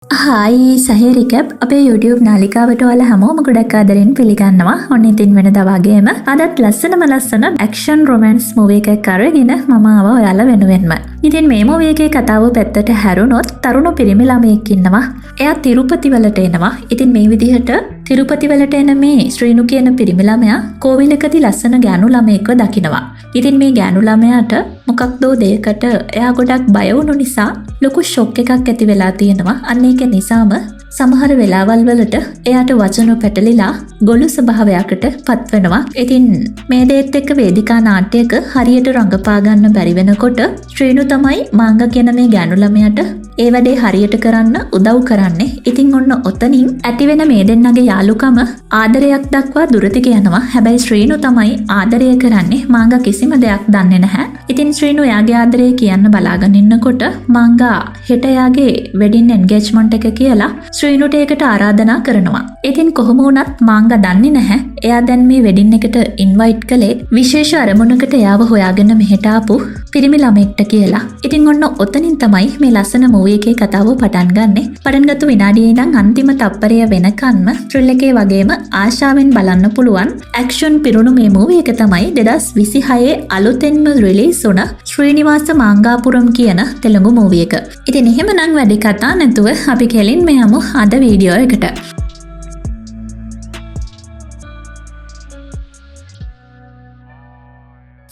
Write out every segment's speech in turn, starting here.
Hi සහේරිකැප් අපේ YouTube නාලිකාවට ඔයාලා හැමෝම ගොඩක් ආදරෙන් පිළිගන්නවා. ඔන්න ඉතින් වෙනදා වගේම අදත් ලස්සන ඇක්ෂන් රොමැන්ස් මූවි එකක් අරගෙන මම ආවා ඔයාලා වෙනුවෙන්ම. ඉතින් මේ මූවි එකේ කතාව පැත්තට හැරුණොත් තරුණ පිරිමි ළමයෙක් ඉන්නවා. එයා තිරුපති වලට එනවා. ඉතින් මේ විදිහට තිරුපති වලට එන මේ ශ්‍රීනු කියන පිරිමි ළමයා කෝවිලකදී ලස්සන ගෑනු ළමයෙක්ව දකිනවා. ඉතින් මේ ගෑනු ළමයාට මොකක්දෝ දෙයකට එයා ගොඩක් බය වුණු නිසා ලොකු ෂොක් එකක් ඇති වෙලා තියෙනවා. අන්න ඒක නිසාම සමහර වෙලාවල් වලට එයාට වචන පැටලිලා ගොළු ස්වභාවයකට පත්වෙනවා. ඉතින් මේ දේත් එක්ක වේදිකා නාට්‍යයක හරියට රඟපා ගන්න බැරි වෙනකොට ශ්‍රීනු තමයි මාංග කියන මේ ගෑනු ළමයාට ඒ වැඩේ හරියට කරන්න උදව් කරන්නේ. ඉතින් ඔන්න ඔතනින් ඇතිවෙන මේ දෙන්නගේ යාළුකම ආදරයක් දක්වා දුරදිග යනවා. හැබැයි ශ්‍රීනු තමයි ආදරය කරන්නේ. මාංග කිසිම දෙයක් දන්නේ නැහැ. ඉතින් ශ්‍රීනු එයාගේ ආදරය කියන්න බලාගෙන ඉන්නකොට මාංගා හෙට එයාගේ වෙඩින් එන්ගේජ්මන්ට් එක කියලා ශ්‍රීනුට ඒකට ආරාධනා කරනවා. ඉතින් කොහොම වුණත් මාංග දන්නේ නැහැ එයා දැන් මේ වෙඩින් එකට ඉන්වයිට් කළේ විශේෂ අරමුණකට එයාව හොයාගෙන මෙහෙට ආපු පිරිමි ළමෙක්ට කියලා. ඉතින් ඔන්න ඔතනින් තමයි මේ ලස්සන මූවි එකේ කතාව පටන් ගන්නෙ. පටන් ගත්ත විනාඩියේ ඉඳන් අන්තිම තප්පරය වෙනකන්ම ත්‍රිල් එකේ වගේම ආශාවෙන් බලන්න පුළුවන් ඇක්ෂන් පිරුණු මේ මූවි එක තමයි 2026 අලුතෙන්ම රිලීස් වුණ ශ්‍රීනිවාස මාංගාපුරම් කියන තෙලුගු මූවි එක. ඉතින් එහෙමනම් වැඩි කතා නැතුව අපි කෙලින්ම යමු අද වීඩියෝ එකට.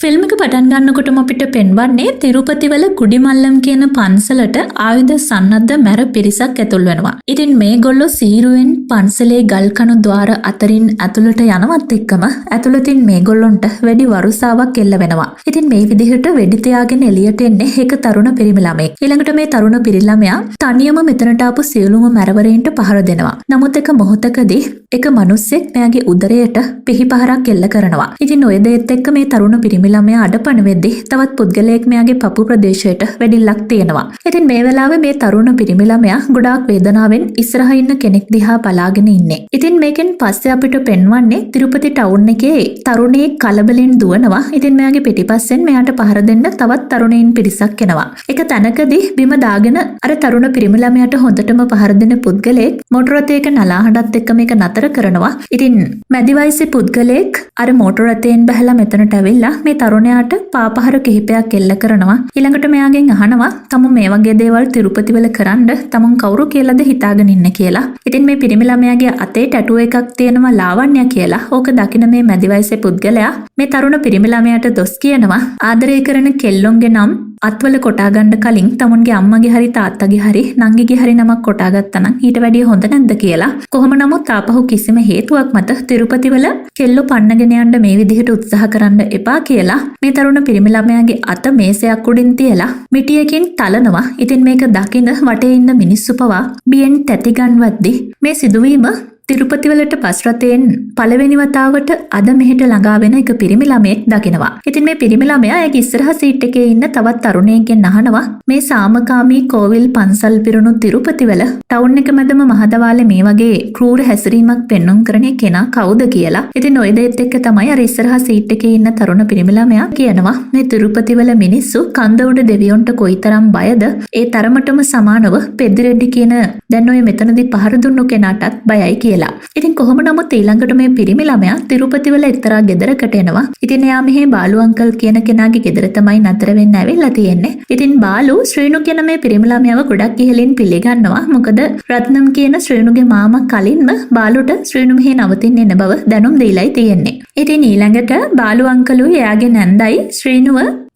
ෆිල්ම් එක පටන් ගන්නකොටම අපිට පෙන්වන්නේ තිරුපතිවල කුඩිමල්ලම් කියන පන්සලට ආයුධ සන්නද්ධ මැර පිරිසක් ඇතුල් වෙනවා. ඉතින් මේගොල්ලෝ සීරුවෙන් පන්සලේ ගල්කණු ద్వාර අතරින් ඇතුළට යනවත් එක්කම ඇතුළතින් මේගොල්ලොන්ට වෙඩි වරුසාවක් එල්ල වෙනවා. ඉතින් මේ විදිහට වෙඩි තියාගෙන එළියට එන්නේ එක තරුණ පිරිමි ළමෙක්. ඊළඟට මේ තරුණ පිරිමි ළමයා තනියම මෙතනට ආපු සියලුම මැරවරයින්ට පහර දෙනවා. නමුත් එක මොහොතකදී එක මිනිස්සෙක් මෙයාගේ උදරයට පිහිපහරක් එල්ල කරනවා. ඉතින් ඔය දෙයත් එක්ක මේ තරුණ පිරිමි ළමයා අඩපණ වෙද්දී තවත් පුද්ගලයෙක් මෙයාගේ පපු ප්‍රදේශයට වෙඩිල්ලක් තියෙනවා. ඉතින් මේ වෙලාවේ මේ තරුණ පිරිමි ළමයා ගොඩාක් වේදනාවෙන් ඉස්සරහ ඉන්න කෙනෙක් දිහා බලාගෙන ඉන්නේ. ඉතින් මේකෙන් පස්සේ අපිට පෙන්වන්නේ තිරුපති ටවුන් එකේ තරුණයෙක් කලබලෙන් දුවනවා. ඉතින් මෙයාගේ පිටිපස්සෙන් මෙයාට පහර දෙන්න තවත් තරුණයින් පිරිසක් එනවා. එක තැනකදී බිම දාගෙන අර තරුණ පිරිමි ළමයාට හොඳටම පහර දෙන පුද්ගලයෙක් මෝටර රථයක නලාහඬත් එක්ක මේක නතර කරනවා. ඉතින් මැදි වයසේ පුද්ගලයෙක් අර මෝටර රථයෙන් බහලා මෙතනට ඇවිල්ලා මේ තරුණයාට පාපහර කිහිපයක් එල්ල කරනවා. ඊළඟට මෙයාගෙන් අහනවා තමුන් මේ වගේ දේවල් තිරුපති වල කරන්න තමුන් කවුරු කියලාද හිතාගෙන ඉන්නේ කියලා. ඉතින් මේ පිරිමි ළමයාගේ අතේ ටැටු එකක් තියෙනවා ලාවන්‍ය කියලා. ඕක දකින මේ මැදි වයසේ පුද්ගලයා මේ තරුණ පිරිමි ළමයාට දොස් කියනවා ආදරය කරන කෙල්ලොන්ගේ නම් අත්වල කොටා ගන්න කලින් තමුන්ගේ අම්මගේ හරි තාත්තගේ හරි නංගිගේ හරි නමක් කොටා ගත්තා නම් ඊට වැඩිය හොඳ නැද්ද කියලා. කොහොම නමුත් ආපහු කිසිම හේතුවක් මත තිරුපති වල කෙල්ලෝ පන්නගෙන යන්න මේ විදිහට උත්සාහ කරන්න එපා කියලා මේ තරුණ පිරිමි ළමයාගේ අත මේසයක් උඩින් තියලා මිටියකින් තලනවා. ඉතින් මේක දකින වටේ ඉන්න මිනිස්සු පවා බියෙන් තැති ගන්නවද්දි මේ සිදුවීම තිරුපති වලට බස් රථයෙන් පළවෙනි වතාවට අද මෙහෙට ළඟා වෙන එක පිරිමි ළමයෙක් දකිනවා. ඉතින් මේ පිරිමි ළමයා එයාගේ ඉස්සරහ සීට් එකේ ඉන්න තවත් තරුණයෙක්ගෙන් අහනවා මේ සාමකාමී කෝවිල් පන්සල් පිරුණු තිරුපති වල ටවුන් එක මැදම මහදවාලේ මේ වගේ ක්‍රූර හැසිරීමක් පෙන්වන්න කරන කෙනා කවුද කියලා. ඉතින් ওই දෙයත් එක්ක තමයි අර ඉස්සරහ සීට් එකේ ඉන්න තරුණ පිරිමි ළමයා කියනවා මේ තිරුපති වල මිනිස්සු කන්ද උඩ දෙවියොන්ට කොයිතරම් බයද ඒ තරමටම සමානව පෙද්දිරෙඩ්ඩි කියන දැන් ඔය මෙතනදී පහර දුන්නු කෙනාටත් බයයි කියලා. ඉතින් කොහොම නමුත් ඊළඟට මේ පිරිමි ළමයා තිරුපති වල එක්තරා ගෙදරකට එනවා. ඉතින් එයා මෙහි බාලු අංකල් කියන කෙනාගේ ගෙදර තමයි නතර වෙන්න ඇවිල්ලා තියෙන්නේ. ඉතින් බාලු ශ්‍රීනු කියන මේ පිරිමි ළමයාව ගොඩක් ඉහළින් පිළිගන්නවා. මොකද රත්නම් කියන ශ්‍රීනුගේ මාමා කලින්ම බාලුට ශ්‍රීනු මෙහි නවතින්න එන බව දැනුම් දීලායි තියෙන්නේ. ඉතින් ඊළඟට බාලු අංකලුයි එයාගේ නැන්දයි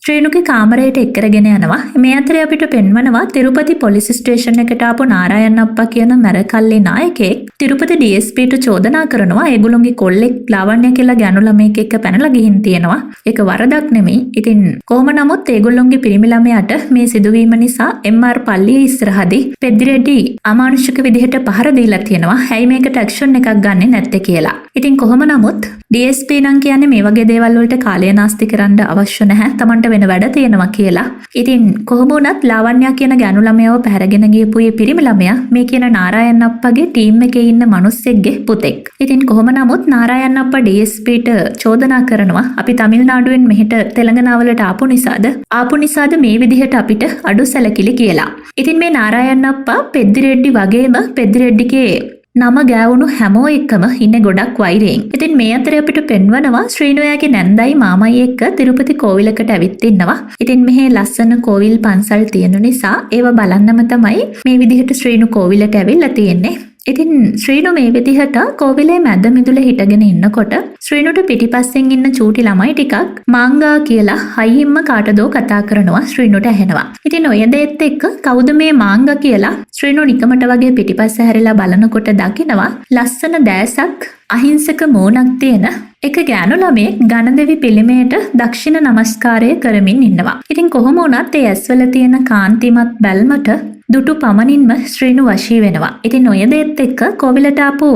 ශ්‍රීනුගේ කාමරයට එක්කරගෙන යනවා. මේ අතරේ අපිට පෙන්වනවා තිරුපති පොලිස් ස්ටේෂන් එකට ආපු නාරායන් අප්පා කියන මැරකල්ලේ නායකයෙක් තිරුපති DSPට චෝදනා කරනවා ඒගොල්ලෝගේ කොල්ලෙක් ලාවන්‍ය කියලා ගෑනු ළමයෙක් එක්ක පැනලා ගිහින් තියෙනවා. ඒක වරදක් නෙමෙයි. ඉතින් කොහොම නමුත් ඒගොල්ලෝගේ පිරිමි ළමයාට මේ සිදුවීම නිසා MR පල්ලිය ඉස්සරහදී පෙද්දිරෙඩ්ඩි අමානුෂික විදිහට පහර දීලා තියෙනවා. හැයි මේකට ඇක්ෂන් එකක් ගන්නෙ නැත්තේ කියලා. ඉතින් කොහොම නමුත් DSP නම් කියන්නේ මේ වගේ දේවල් වලට කාලය නාස්ති කරන්න අවශ්‍ය නැහැ. Tamanට වෙන වැඩ තියෙනවා කියලා. ඉතින් කොහොම වුණත් ලාවන්‍ය කියන ගෑනු ළමයාව පැහැරගෙන ගියපු මේ පිරිමි ළමයා මේ කියන නාරායන් අප්පගේ ටීම් එකේ ඉන්න මිනිස්සෙක්ගේ පුතෙක්. ඉතින් කොහොම නමුත් නාරායන් අප්පා DSPට චෝදනා කරනවා අපි තමිල්නාඩුවෙන් මෙහෙට තෙලංගනාවලට ආපු නිසාද මේ විදිහට අපිට අඩු සැලකිලි කියලා. ඉතින් මේ නාරායන් අප්පා පෙද්දිරෙඩ්ඩි වගේම පෙද්දිරෙඩ්ඩිගේ නම ගෑවුණු හැමෝ එක්කම ඉන්නේ ගොඩක් වෛරයෙන්. ඉතින් මේ අතරේ අපිට පෙන්වනවා ශ්‍රීනුයාගේ නැන්දයි මාමයි එක්ක තිරුපති කෝවිලකට ඇවිත් ඉන්නවා. ඉතින් මෙහි ලස්සන කෝවිල් පන්සල් තියෙන නිසා ඒව බලන්නම තමයි මේ විදිහට ශ්‍රීනු කෝවිලට ඇවිල්ලා තියෙන්නේ. ඉතින් ශ්‍රීනු මේ විදිහට කෝවිලේ මැද මිදුල හිටගෙන ඉන්නකොට ශ්‍රීනුට පිටිපස්සෙන් ඉන්න චූටි ළමයි ටිකක් මාංගා කියලා හයියෙන්ම කාටදෝ කතා කරනවා ශ්‍රීනුට ඇහෙනවා. ඉතින් ඔය දෙයත් එක්ක කවුද මේ මාංගා කියලා ශ්‍රීනු නිකමට වගේ පිටිපස්ස හැරිලා බලනකොට දකිනවා ලස්සන දෑසක් අහිංසක මූණක් තියෙන එක ගෑනු ළමයෙක් ගණදෙවි පිළිමයට දක්ෂිණ නමස්කාරය කරමින් ඉන්නවා. ඉතින් කොහොම වුණත් ඒ ඇස්වල තියෙන කාන්තිමත් බැල්මට දුටු පමණින්ම ශ්‍රීනු වශී වෙනවා. ඉතින් ඔය දෙයත් එක්ක කෝවිලට ආපු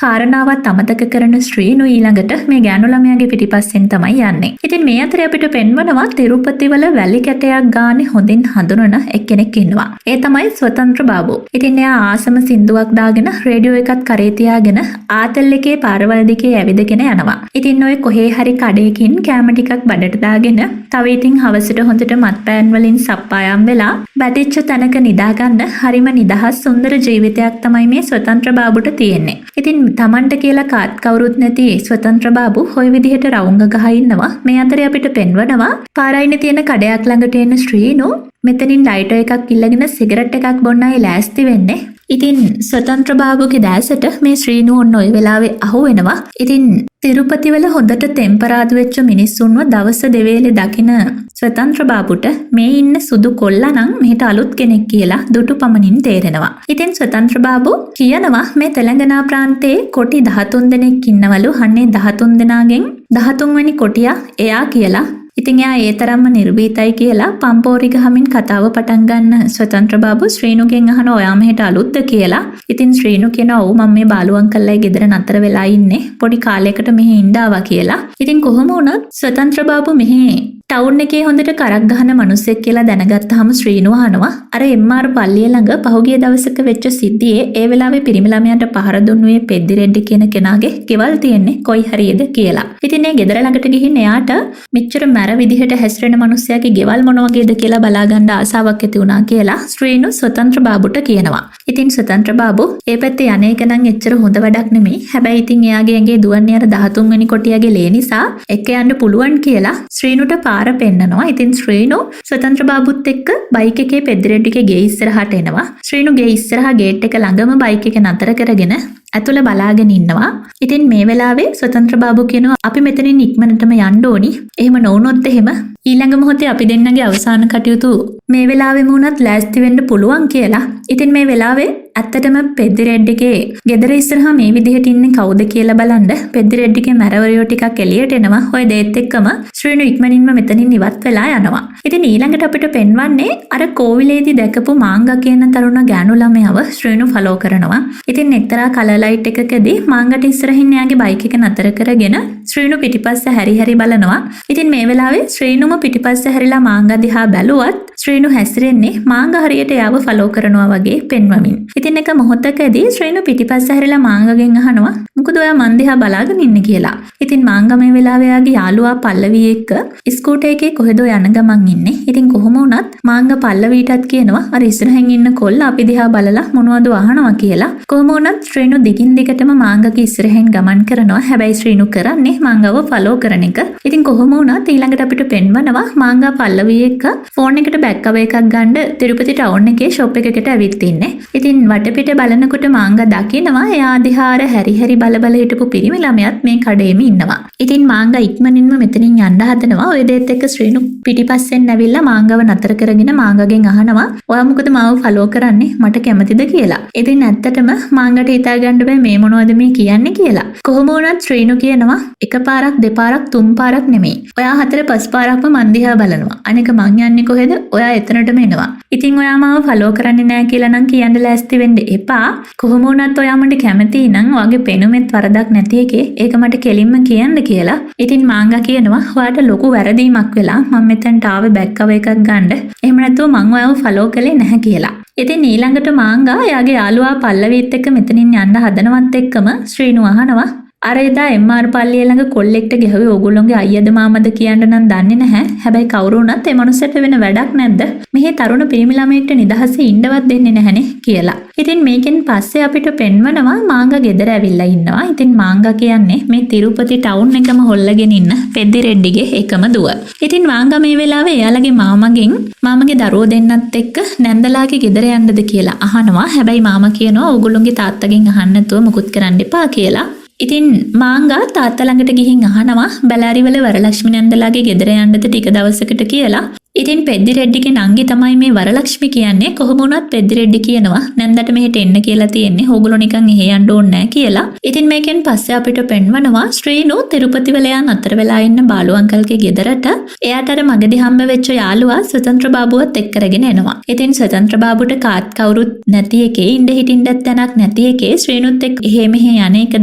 කාරණාවත් අමතක කරන ශ්‍රීනු ඊළඟට මේ ගෑනු ළමයාගේ පිටිපස්සෙන් තමයි යන්නේ. ඉතින් මේ අතරේ අපිට පෙන්වනවා තිරුපති වල වැලි කැටයක් ගානේ හොඳින් හඳුනන එක්කෙනෙක් ඉන්නවා. ඒ තමයි ස්වතන්ත්‍ර බාබු. ඉතින් එයා ආසම සින්දුවක් දාගෙන රේඩියෝ එකත් කරේ තියාගෙන ආතල් එකේ පාරවල් දිගේ ඇවිදගෙන යනවා. ඉතින් ඔය කොහේ හරි කඩේකින් කැම ටිකක් බඩට දාගෙන තව ඉතින් හවසට හොඳට මත්පැන් වලින් සප්පායම් වෙලා බැටිච්ච තැනක නිදාගන්න හරිම නිදහස් සුන්දර ජීවිතයක් තමයි මේ ස්වතන්ත්‍ර බාබුට තියෙන්නේ. ඉතින් Tamanට කියලා කාත් කවුරුත් නැති ස්වතන්ත්‍ර බාබු හොය විදිහට රවුංග ගහ ඉන්නවා. මේ අතරේ අපිට පෙන්වනවා පාරයිනේ තියෙන කඩයක් ළඟට එන ශ්‍රීනු මෙතනින් ලයිටර් එකක් ඉල්ලගෙන සිගරට් එකක් බොන්නයි ලෑස්ති වෙන්නේ. ඉතින් ස්වතන්ත්‍ර බාබුගේ දැසට මේ ශ්‍රීනු ඔන්න ඔය වෙලාවේ අහු වෙනවා. ඉතින් තිරුපති වල හොඳට ටෙම්පරාදු වෙච්ච මිනිස්සුන්ව දවස් දෙවේලේ දකින ස්වතන්ත්‍ර බාබුට මේ ඉන්න සුදු කොල්ලා නම් මෙහෙට අලුත් කෙනෙක් කියලා දුටු පමණින් තේරෙනවා. ඉතින් ස්වතන්ත්‍ර බාබු කියනවා මේ තෙලංගනා ප්‍රාන්තයේ කොටි 13 දෙනෙක් ඉන්නවලු. අන්නේ 13 දෙනාගෙන් 13 වෙනි කොටියා එයා කියලා. ඉතින් එයා ඒ තරම්ම නිර්භීතයි කියලා පම්පෝරි ගහමින් කතාව පටන් ගන්න ස්වතන්ත්‍ර බාබු ශ්‍රීනුගෙන් අහන ඔයා මෙහෙට අලුත්ද කියලා. ඉතින් ශ්‍රීනු කියනවා ඔව් මම මේ බාලු අංකල්ලයි ගෙදර නතර වෙලා ඉන්නේ. පොඩි කාලයකට මෙහෙ ඉඳ ආවා කියලා. ඉතින් කොහොම වුණත් ස්වතන්ත්‍ර බාබු මෙහෙ ටවුන් එකේ හොඳට කරක් ගහන මිනිස්සෙක් කියලා දැනගත්තාම ශ්‍රීනු අහනවා අර MR පල්ලිය ළඟ පහුගිය දවසක වෙච්ච සිද්ධියේ ඒ වෙලාවේ පිරිමි ළමයාට පහර දුන්නුවේ පෙද්දිරෙඩ්ඩි කියන කෙනාගේ ගෙවල් තියෙන්නේ කොයි හරියද කියලා. ඉතින් ඒ ගෙදර ළඟට ගිහින් එයාට මෙච්චර මැර විදිහට හැසිරෙන මිනිස්සයාගේ ගෙවල් මොන වගේද කියලා බලා ගන්න ආසාවක් ඇති වුණා කියලා ශ්‍රීනු ස්වතන්ත්‍ර බාබුට කියනවා. ඉතින් ස්වතන්ත්‍ර බාබු ඒ පැත්තේ යන්නේක නම් එච්චර හොඳ වැඩක් නෙමෙයි. හැබැයි ඉතින් එයාගේ ඇඟේ දුවන්නේ අර 13 වෙනි කොටියාගේ ලේ නිසා එක්ක යන්න පුළුවන් කියලා ශ්‍රීනුට පාර පෙන්නනවා. ඉතින් ශ්‍රීනු ස්වතන්ත්‍ර බාබුත් එක්ක බයික් එකේ පෙද්දිරෙඩ්ඩිගේ ගේ ඉස්සරහට එනවා. ශ්‍රීනු ගේ ඉස්සරහා ගේට් එක ළඟම බයික් එක නතර කරගෙන ඇතුළ බලාගෙන ඉන්නවා. ඉතින් මේ වෙලාවේ ස්වතන්ත්‍ර බාබු කියනවා අපි මෙතනින් ඉක්මනටම යන්න ඕනි. එහෙම නොවුනොත් එහෙම ඊළඟ මොහොතේ අපි දෙන්නගේ අවසාන කටයුතු මේ වෙලාවෙම වුණත් ලෑස්ති වෙන්න පුළුවන් කියලා. ඉතින් මේ වෙලාවේ ඇත්තටම පෙද්දිරෙඩ්ඩිගේ ගෙදර ඉස්සරහා මේ විදිහට ඉන්නේ කවුද කියලා බලන්න පෙද්දිරෙඩ්ඩිගේ මැරවරියෝ ටිකක් එළියට එනවා. ඔය දෙයත් එක්කම ශ්‍රීනු ඉක්මනින්ම මෙතනින් ඉවත් වෙලා යනවා. ඉතින් ඊළඟට අපිට පෙන්වන්නේ අර කෝවිලේදී දැකපු මාංගා කියන තරුණ ගෑනු ළමයාව ශ්‍රීනු ෆලෝ කරනවා. ඉතින් එක්තරා කලර් ලයිට් එකකදී මාංගට ඉස්සරහින් එයාගේ බයික් එක නතර කරගෙන ශ්‍රීනු පිටිපස්ස හැරි හැරි බලනවා. ඉතින් මේ වෙලාවේ ශ්‍රීනුම පිටිපස්ස හැරිලා මාංගා දිහා බැලුවත් ශ්‍රීනු හැසිරෙන්නේ මාංගා හරියට එයාව ෆලෝ කරනවා වගේ පෙන්වමින්. ඉතින් එක මොහොතකදී ශ්‍රීනු පිටිපස්ස හැරිලා මාංගගෙන් අහනවා මොකද ඔයා මන් දිහා බලාගෙන ඉන්නේ කියලා. ඉතින් මාංගා මේ වෙලාවේ එයාගේ යාළුවා පල්ලවි එක්ක ස්කූටර් එකේ කොහෙද යන ගමන් ඉන්නේ. ඉතින් කොහොම වුණත් මාංගා පල්ලවිටත් කියනවා අර ඉස්සරහින් ඉන්න කොල්ල අපි දිහා බලලා මොනවද අහනවා කියලා. කොහොම වුණත් ශ්‍රීනු දිගින් දිගටම මාංගාගේ ඉස්සරහින් ගමන් කරනවා. හැබැයි ශ්‍රීනු කරන්නේ මාංගාව ෆලෝ කරන එක. ඉතින් කොහොම වුණත් ඊළඟට අපිට පෙන්වනවා මාංගා පල්ලවි එක්ක ෆෝන් එකට බෑක් කවර් එකක් ගන්න තිරුපති ටවුන් එකේ ෂොප් එකකට ඇවිත් ඉන්නේ. ඉතින් වටපිට බලනකොට මාංගා දකිනවා එයා දිහා අර හැරි හැරි බල බල හිටපු පිරිමි ළමයාත් මේ කඩේම ඉන්නවා. ඉතින් මාංගා ඉක්මනින්ම මෙතනින් යන්න හදනවා. ඔය දෙයත් එක්ක ශ්‍රීනු පිටිපස්සෙන් ඇවිල්ලා මාංගාව නතර කරගෙන මාංගාගෙන් අහනවා ඔයා මොකද මාව ෆලෝ කරන්නේ මට කැමතිද කියලා. ඉතින් ඇත්තටම මාංගාට හිතා ගන්න බෑ මේ මොනවද මේ කියන්නේ කියලා. කොහොම වුණත් ශ්‍රීනු කියනවා එකපාරක් දෙපාරක් තුන් පාරක් නෙමෙයි. ඔයා හතර පස් පාරක්ම මන් දිහා බලනවා. අනික මං යන්නේ කොහෙද? ඔයා එතනටම එනවා. ඉතින් ඔයා මාව ෆලෝ කරන්නේ නැහැ කියලා නම් කියන්න ලෑස්ති වෙන්න එපා. කොහොම වුණත් ඔයා මට කැමතියි නම් ඔයාගේ පෙනුමෙත් වරදක් නැති එකේ ඒක මට කෙලින්ම කියන්න කියලා. ඉතින් මාංගා කියනවා ඔයාට ලොකු වැරදීමක් වෙලා මම මෙතනට ආවේ බැක්කව එකක් ගන්න. එහෙම නැතුව මං ඔයාව ෆලෝ කළේ නැහැ කියලා. ඉතින් ඊළඟට මාංගා එයාගේ යාළුවා පල්ලවිත් එක්ක මෙතනින් යන්න හදනවත් එක්කම ශ්‍රීනු අහනවා අර එදා MR පල්ලිය ළඟ කොල්ලෙක්ට ගැහුවේ ඕගොල්ලෝගේ අයියද මාමද කියන්න නම් දන්නේ නැහැ. හැබැයි කවුරු වුණත් ඒ මනුස්සයට වෙන වැඩක් නැද්ද? මෙහි තරුණ පිරිමි ළමයෙක්ට නිදහසේ ඉන්නවත් දෙන්නේ නැහනේ කියලා. ඉතින් මේකෙන් පස්සේ අපිට පෙන්වනවා මාංගා ගෙදර ඇවිල්ලා ඉන්නවා. ඉතින් මාංගා කියන්නේ මේ තිරුපති ටවුන් එකම හොල්ලගෙන ඉන්න පෙද්දි රෙඩ්ඩිගේ එකම දුව. ඉතින් මාංගා මේ වෙලාවේ එයාලගේ මාමගේ දරුවෝ දෙන්නත් එක්ක නැන්දලාගේ ගෙදර යන්නද කියලා අහනවා. හැබැයි මාමා කියනවා ඕගොල්ලෝගේ තාත්තගෙන් අහන්න නැතුව මුකුත් කරන්න එපා කියලා. ඉතින් මාංගා තාත්තා ළඟට ගිහින් අහනවා බැලාරිවල වරලක්ෂ්මි නැන්දලාගේ ගෙදර යන්නද ටික දවසකට කියලා. ඉතින් පෙද්දි රෙඩ්ඩිගේ නංගි තමයි මේ වරලක්ෂ්මි කියන්නේ. කොහොම වුණත් පෙද්දි රෙඩ්ඩි කියනවා නැන්දට මෙහෙට එන්න කියලා තියෙන්නේ. ඕගොල්ලෝ නිකන් එහෙ යන්න ඕනේ නැහැ කියලා. ඉතින් මේකෙන් පස්සේ අපිට පෙන්වනවා ශ්‍රීනු තිරුපති වල යන අතර වෙලා ඉන්න බාලු අංකල්ගේ ගෙදරට එයාට අර මගදී හම්බ වෙච්ච යාළුවා ස්වතන්ත්‍ර බාබුවත් එක්ක කරගෙන එනවා. ඉතින් ස්වතන්ත්‍ර බාබුට කාත් කවුරුත් නැති එකේ ඉඳ හිටින්නත් තැනක් නැති එකේ ශ්‍රීනුත් එක්ක එහෙ මෙහෙ යන එක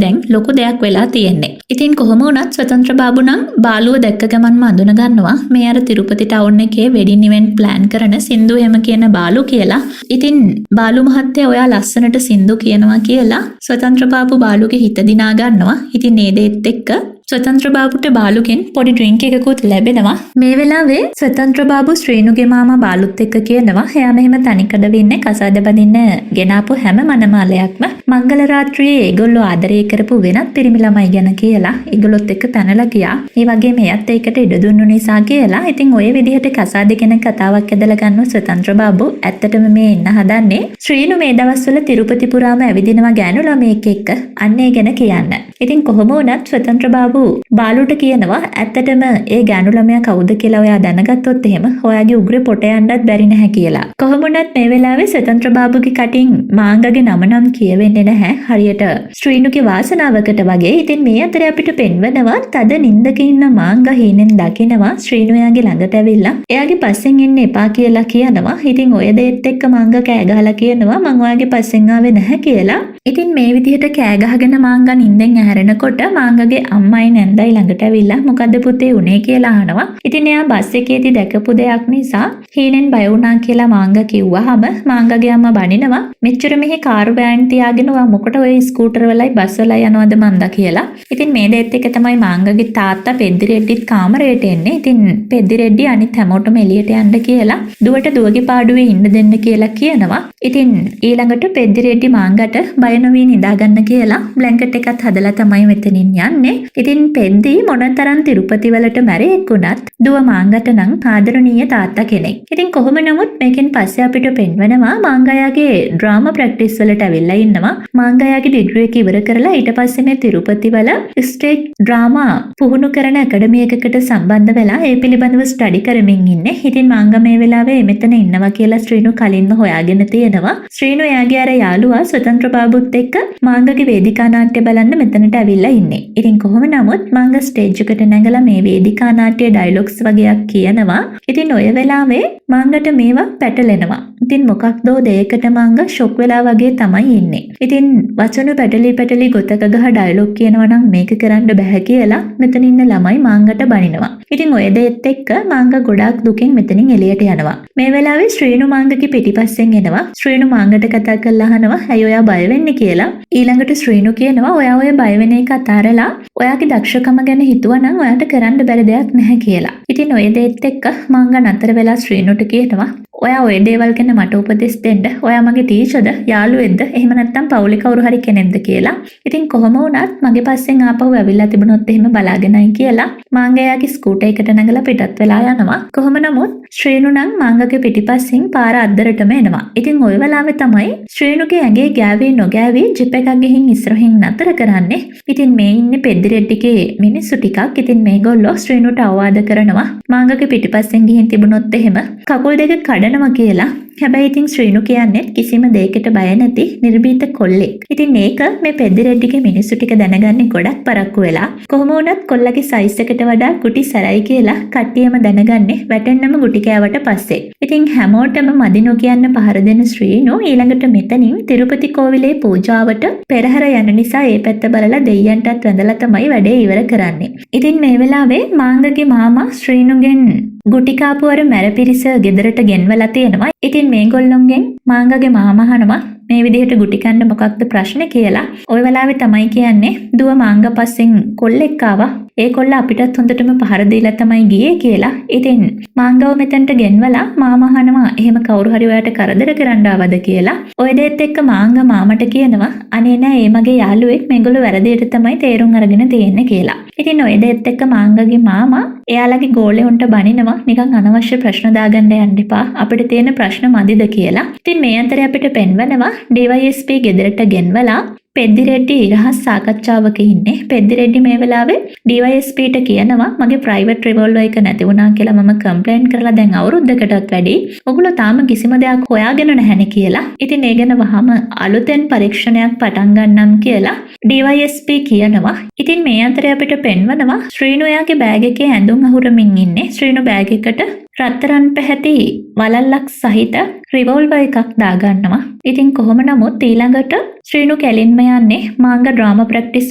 දැන් ලොකු දෙයක් වෙලා තියෙන්නේ. ඉතින් කොහොම වුණත් ස්වතන්ත්‍ර බාබු නම් බාලුව දැක්ක ගමන්ම අඳුන ගන්නවා මේ අර තිරුපති ටවුන් එකේ වෙඩින් ඉවෙන්ට් ප්ලෑන් කරන සින්දු එහෙම කියන බාලු කියලා. ඉතින් බාලු මහත්තයා ඔයා ලස්සනට සින්දු කියනවා කියලා ස්වතන්ත්‍ර බාබු බාලුගේ හිත දිනා ගන්නවා. ඉතින් මේ දෙත් එක්ක ස්වතන්ත්‍ර බාබුට බාලුගෙන් පොඩි ඩ්‍රින්ක් එකකුත් ලැබෙනවා. මේ වෙලාවේ ස්වතන්ත්‍ර බාබු ශ්‍රීනුගේ මාමා බාලුත් එක්ක කියනවා එයා මෙහෙම තනිකඩ වෙන්නේ කසාද බඳින්න ගෙනාපු හැම මනමාලයක්ම මංගල රාත්‍රියේ ඒගොල්ලෝ ආදරය කරපු වෙනත් පිරිමි ළමයි ගැන කියලා ඒගොල්ලොත් එක්ක පැනලා ගියා. ඒ වගේම එයත් ඒකට ඉඩ දුන්නු නිසා කියලා. ඉතින් ඔය විදිහට කසාද ගැන කතාවක් ඇදලා ගන්න ස්වතන්ත්‍ර බාබු ඇත්තටම මේ ඉන්න හදන්නේ ශ්‍රීනු මේ දවස්වල තිරුපති පුරාම ඇවිදිනවා ගෑනු ළමයෙක් එක්ක අන්න ඒ ගැන කියන්න. ඉතින් කොහොම වුණත් ස්වතන්ත්‍ර බාබු බාලුට කියනවා ඇත්තටම ඒ ගෑනු ළමයා කවුද කියලා ඔයා දැනගත්තොත් එහෙම ඔයාගේ උග්‍ර පොට යන්නත් බැරි නැහැ කියලා. කොහොම වුණත් මේ වෙලාවේ ස්වතන්ත්‍ර බාබුගේ කටින් මාංගගේ නම නම් කියවෙන්නේ නැහැ. හරියට ශ්‍රීනුගේ වාසනාවකට වගේ. ඉතින් මේ අතරේ අපිට පෙන්වනවා තද නින්දක ඉන්න මාංගා හීනෙන් දකිනවා ශ්‍රීනු එයාගේ ළඟට ඇවිල්ලා එයාගේ පස්සෙන් එන්න එපා කියලා කියනවා. ඉතින් ඔය දෙයත් එක්ක මාංගා කෑ ගහලා කියනවා මං ඔයාගේ පස්සෙන් ආවේ නැහැ කියලා. ඉතින් මේ විදිහට කෑ ගහගෙන මාංගා නින්දෙන් ඇහැරෙනකොට මාංගගේ අම්මයි නැන්දයි ළඟට ඇවිල්ලා මොකද්ද පුතේ උනේ කියලා අහනවා. ඉතින් එයා බස් එකේදී දැකපු දෙයක් නිසා හීනෙන් බය වුණා කියලා මාංගා කිව්වහම මාංගගේ අම්මා බනිනවා මෙච්චර මෙහි කාර් වෑන් තියාගෙන ඔයා මොකට ඔය ස්කූටර් වලයි බස් වලයි යනවද මන්දා කියලා. ඉතින් මේ දෙයත් එක තමයි මාංගගේ තාත්තා පෙද්දි රෙඩ්ඩිත් කාමරයට එන්නේ. ඉතින් පෙද්දි රෙඩ්ඩි අනිත් හැමෝටම එළියට යන්න කියලා දුවට දුවගේ පාඩුවේ ඉන්න දෙන්න කියලා කියනවා. ඉතින් ඊළඟට පෙද්දි රෙඩ්ඩි මාංගට බය නොවී නිදාගන්න කියලා බ්ලැන්කට් එකත් හදලා තමයි මෙතනින් යන්නේ. ඉතින් පෙද්දි මොනතරම් තිරුපති වලට මැරෙක් වුණත් දුව මාංගට නම් ආදරණීය තාත්තා කෙනෙක්. ඉතින් කොහොම නමුත් මේකෙන් පස්සේ අපිට පෙන්වනවා මාංගයාගේ ඩ්‍රාමා ප්‍රැක්ටිස් වලට ඇවිල්ලා ඉන්නවා. මාංගයාගේ ඩිග්‍රී එක ඉවර කරලා ඊට පස්සේ මේ තිරුපති වල ස්ටේජ් ඩ්‍රාමා පුහුණු කරන ඇකඩමි එකකට සම්බන්ධ වෙලා ඒ පිළිබඳව ස්ටඩි කරමින් ඉන්නේ. ඉතින් මාංගා මේ වෙලාවේ මෙතන ඉන්නවා කියලා ශ්‍රීනු කලින්ම හොයාගෙන තියෙනවා. ශ්‍රීනු එයාගේ අර යාළුවා ස්වතන්ත්‍ර බාබුත් එක්ක මාංගගේ වේදිකා නාට්‍ය බලන්න මෙතනට ඇවිල්ලා ඉන්නේ. ඉතින් කොහොම නමුත් මාංගා ස්ටේජ් එකට නැගලා මේ වේදිකා නාට්‍ය ඩයලොග්ස් වගේක් කියනවා. ඉතින් ඔය වෙලාවේ මාංගට මේවා පැටලෙනවා. ඉතින් මොකක්දෝ දෙයකට මාංගා ෂොක් වෙලා වගේ තමයි ඉන්නේ. ඉතින් වචන පැටලි ගොතක ගහ ඩයලොග් කියනවා නම් මේක කරන්න බෑ කියලා මෙතන ඉන්න ළමයි මාංගට බනිනවා. ඉතින් ඔය දෙයත් එක්ක මාංගා ගොඩාක් දුකින් මෙතනින් එළියට යනවා. මේ වෙලාවේ ශ්‍රීනු මාංගගේ පිටිපස්සෙන් එනවා. ශ්‍රීනු මාංගට කතා කරලා අහනවා ඇයි ඔයා බය වෙන්නේ කියලා. ඊළඟට ශ්‍රීනු කියනවා ඔයා ඔය බය වෙන එක අතාරලා ඔයාගේ දක්ෂකම ගැන හිතුවනම් ඔයාට කරන්න බැරි දෙයක් නැහැ කියලා. ඉතින් ඔය දෙයත් එක්ක මාංගා නතර වෙලා ශ්‍රීනුට කියනවා ඔයා ඔය දේවල් ගැන මට උපදෙස් දෙන්න. ඔයා මගේ ටීචර්ද යාළුවෙක්ද එහෙම නැත්නම් පවුලේ කවුරු හරි කෙනෙක්ද කියලා. ඉතින් කොහොම වුණත් මගේ පස්සෙන් ආපහු ඇවිල්ලා තිබුණොත් එහෙම බලාගෙනයි කියලා මාංගයාගේ ස්කූටර් එකට නැගලා පිටත් වෙලා යනවා. කොහොම නමුත් ශ්‍රීනු නම් මාංගගේ පිටිපස්සෙන් පාර අද්දරටම එනවා. ඉතින් ওই වෙලාවේ තමයි ශ්‍රීනුගේ ඇඟේ ගෑවි නොගෑවි ජිප් එකක් ගිහින් ඉස්සරහින් නතර කරන්නේ. ඉතින් මේ ඉන්නේ පෙද්දි රෙඩ්ඩිගේ මිනිස්සු ටිකක්. ඉතින් මේගොල්ලෝ ශ්‍රීනුට අවවාද කරනවා මාංගගේ පිටිපස්සෙන් ගිහින් තිබුණොත් එහෙම කකුල් දෙක කඩනවා කියලා. හැබැයි ඉතින් ශ්‍රීනු කියන්නේ කිසිම දෙයකට බය නැති නිර්භීත කොල්ලෙක්. ඉතින් මේක මේ පෙද්දිරෙඩ්ඩිගේ මිනිස්සු ටික දැනගන්නේ ගොඩක් පරක්කු වෙලා. කොහොම වුණත් කොල්ලගේ සයිස් එකට වඩා කුටි සරයි කියලා කට්ටියම දැනගන්නේ වැටෙන්නම ගුටි කෑවට පස්සේ. ඉතින් හැමෝටම මදි නොකියන්න පහර දෙන ශ්‍රීනු ඊළඟට මෙතනින් තිරුපති කෝවිලේ පූජාවට පෙරහැර යන නිසා ඒ පැත්ත බලලා දෙයියන්ටත් වැඳලා තමයි වැඩේ ඉවර කරන්නේ. ඉතින් මේ වෙලාවේ මාංගගේ මාමා ශ්‍රීනුගෙන් ගුටි කාපු අර මැර පිරිස ගෙදරට ගෙන්වලා තියෙනවා. ඉතින් මේගොල්ලොන්ගෙන් මාංගගේ මාමා අහනවා මේ විදිහට ගුටි කන්න මොකක්ද ප්‍රශ්නේ කියලා. ওই වෙලාවේ තමයි කියන්නේ දුව මාංග පස්සෙන් කොල්ලෙක් ආවා. ඒ කොල්ල අපිටත් හොඳටම පහර දීලා තමයි ගියේ කියලා. ඉතින් මාංගව මෙතනට ගෙන්වලා මාමා අහනවා එහෙම කවුරු හරි ඔයාට කරදර කරන්න ආවද කියලා. ඔය දෙයත් එක්ක මාංග මාමට කියනවා අනේ නෑ ඒ මගේ යාළුවෙක් මේගොල්ලෝ වැරදියට තමයි තේරුම් අරගෙන තියෙන්නේ කියලා. ඉතින් ඔය දෙයත් එක්ක මාංගගේ මාමා එයාලගේ ගෝලෙවුන්ට බනිනවා නිකන් අනවශ්‍ය ප්‍රශ්න දාගන්න යන්න එපා අපිට තියෙන ප්‍රශ්න මදිද කියලා. ඉතින් මේ අතරේ අපිට පෙන්වනවා DYSP ගෙදරට ගෙන්වලා පෙද්දිරෙඩ්ඩි ඉරහස් සාකච්ඡාවක ඉන්නේ. පෙද්දිරෙඩ්ඩි මේ වෙලාවේ DYSPට කියනවා මගේ ප්‍රයිවට් රිවෝල්වර් එක නැති වුණා කියලා මම කම්ප්ලේන්ට් කරලා දැන් අවුරුද්දකටත් වැඩි. ඔගොල්ලෝ තාම කිසිම දෙයක් හොයාගෙන නැහැනේ කියලා. ඉතින් ඒ ගැන වහම අලුතෙන් පරීක්ෂණයක් පටන් ගන්නම් කියලා DYSP කියනවා. ඉතින් මේ අතරේ අපිට පෙන්වනවා ශ්‍රීනු යාගේ බෑග් එකේ ඇඳුම් අහුරමින් ඉන්නේ. ශ්‍රීනු බෑග් එකට රත්තරන් පැහැති වලල්ලක් සහිත රිවෝල්වර් එකක් දාගන්නවා. ඉතින් කොහොම නමුත් ඊළඟට ශ්‍රීනු කැලින්ම යන්නේ මාංග ඩ්‍රාමා ප්‍රැක්ටිස්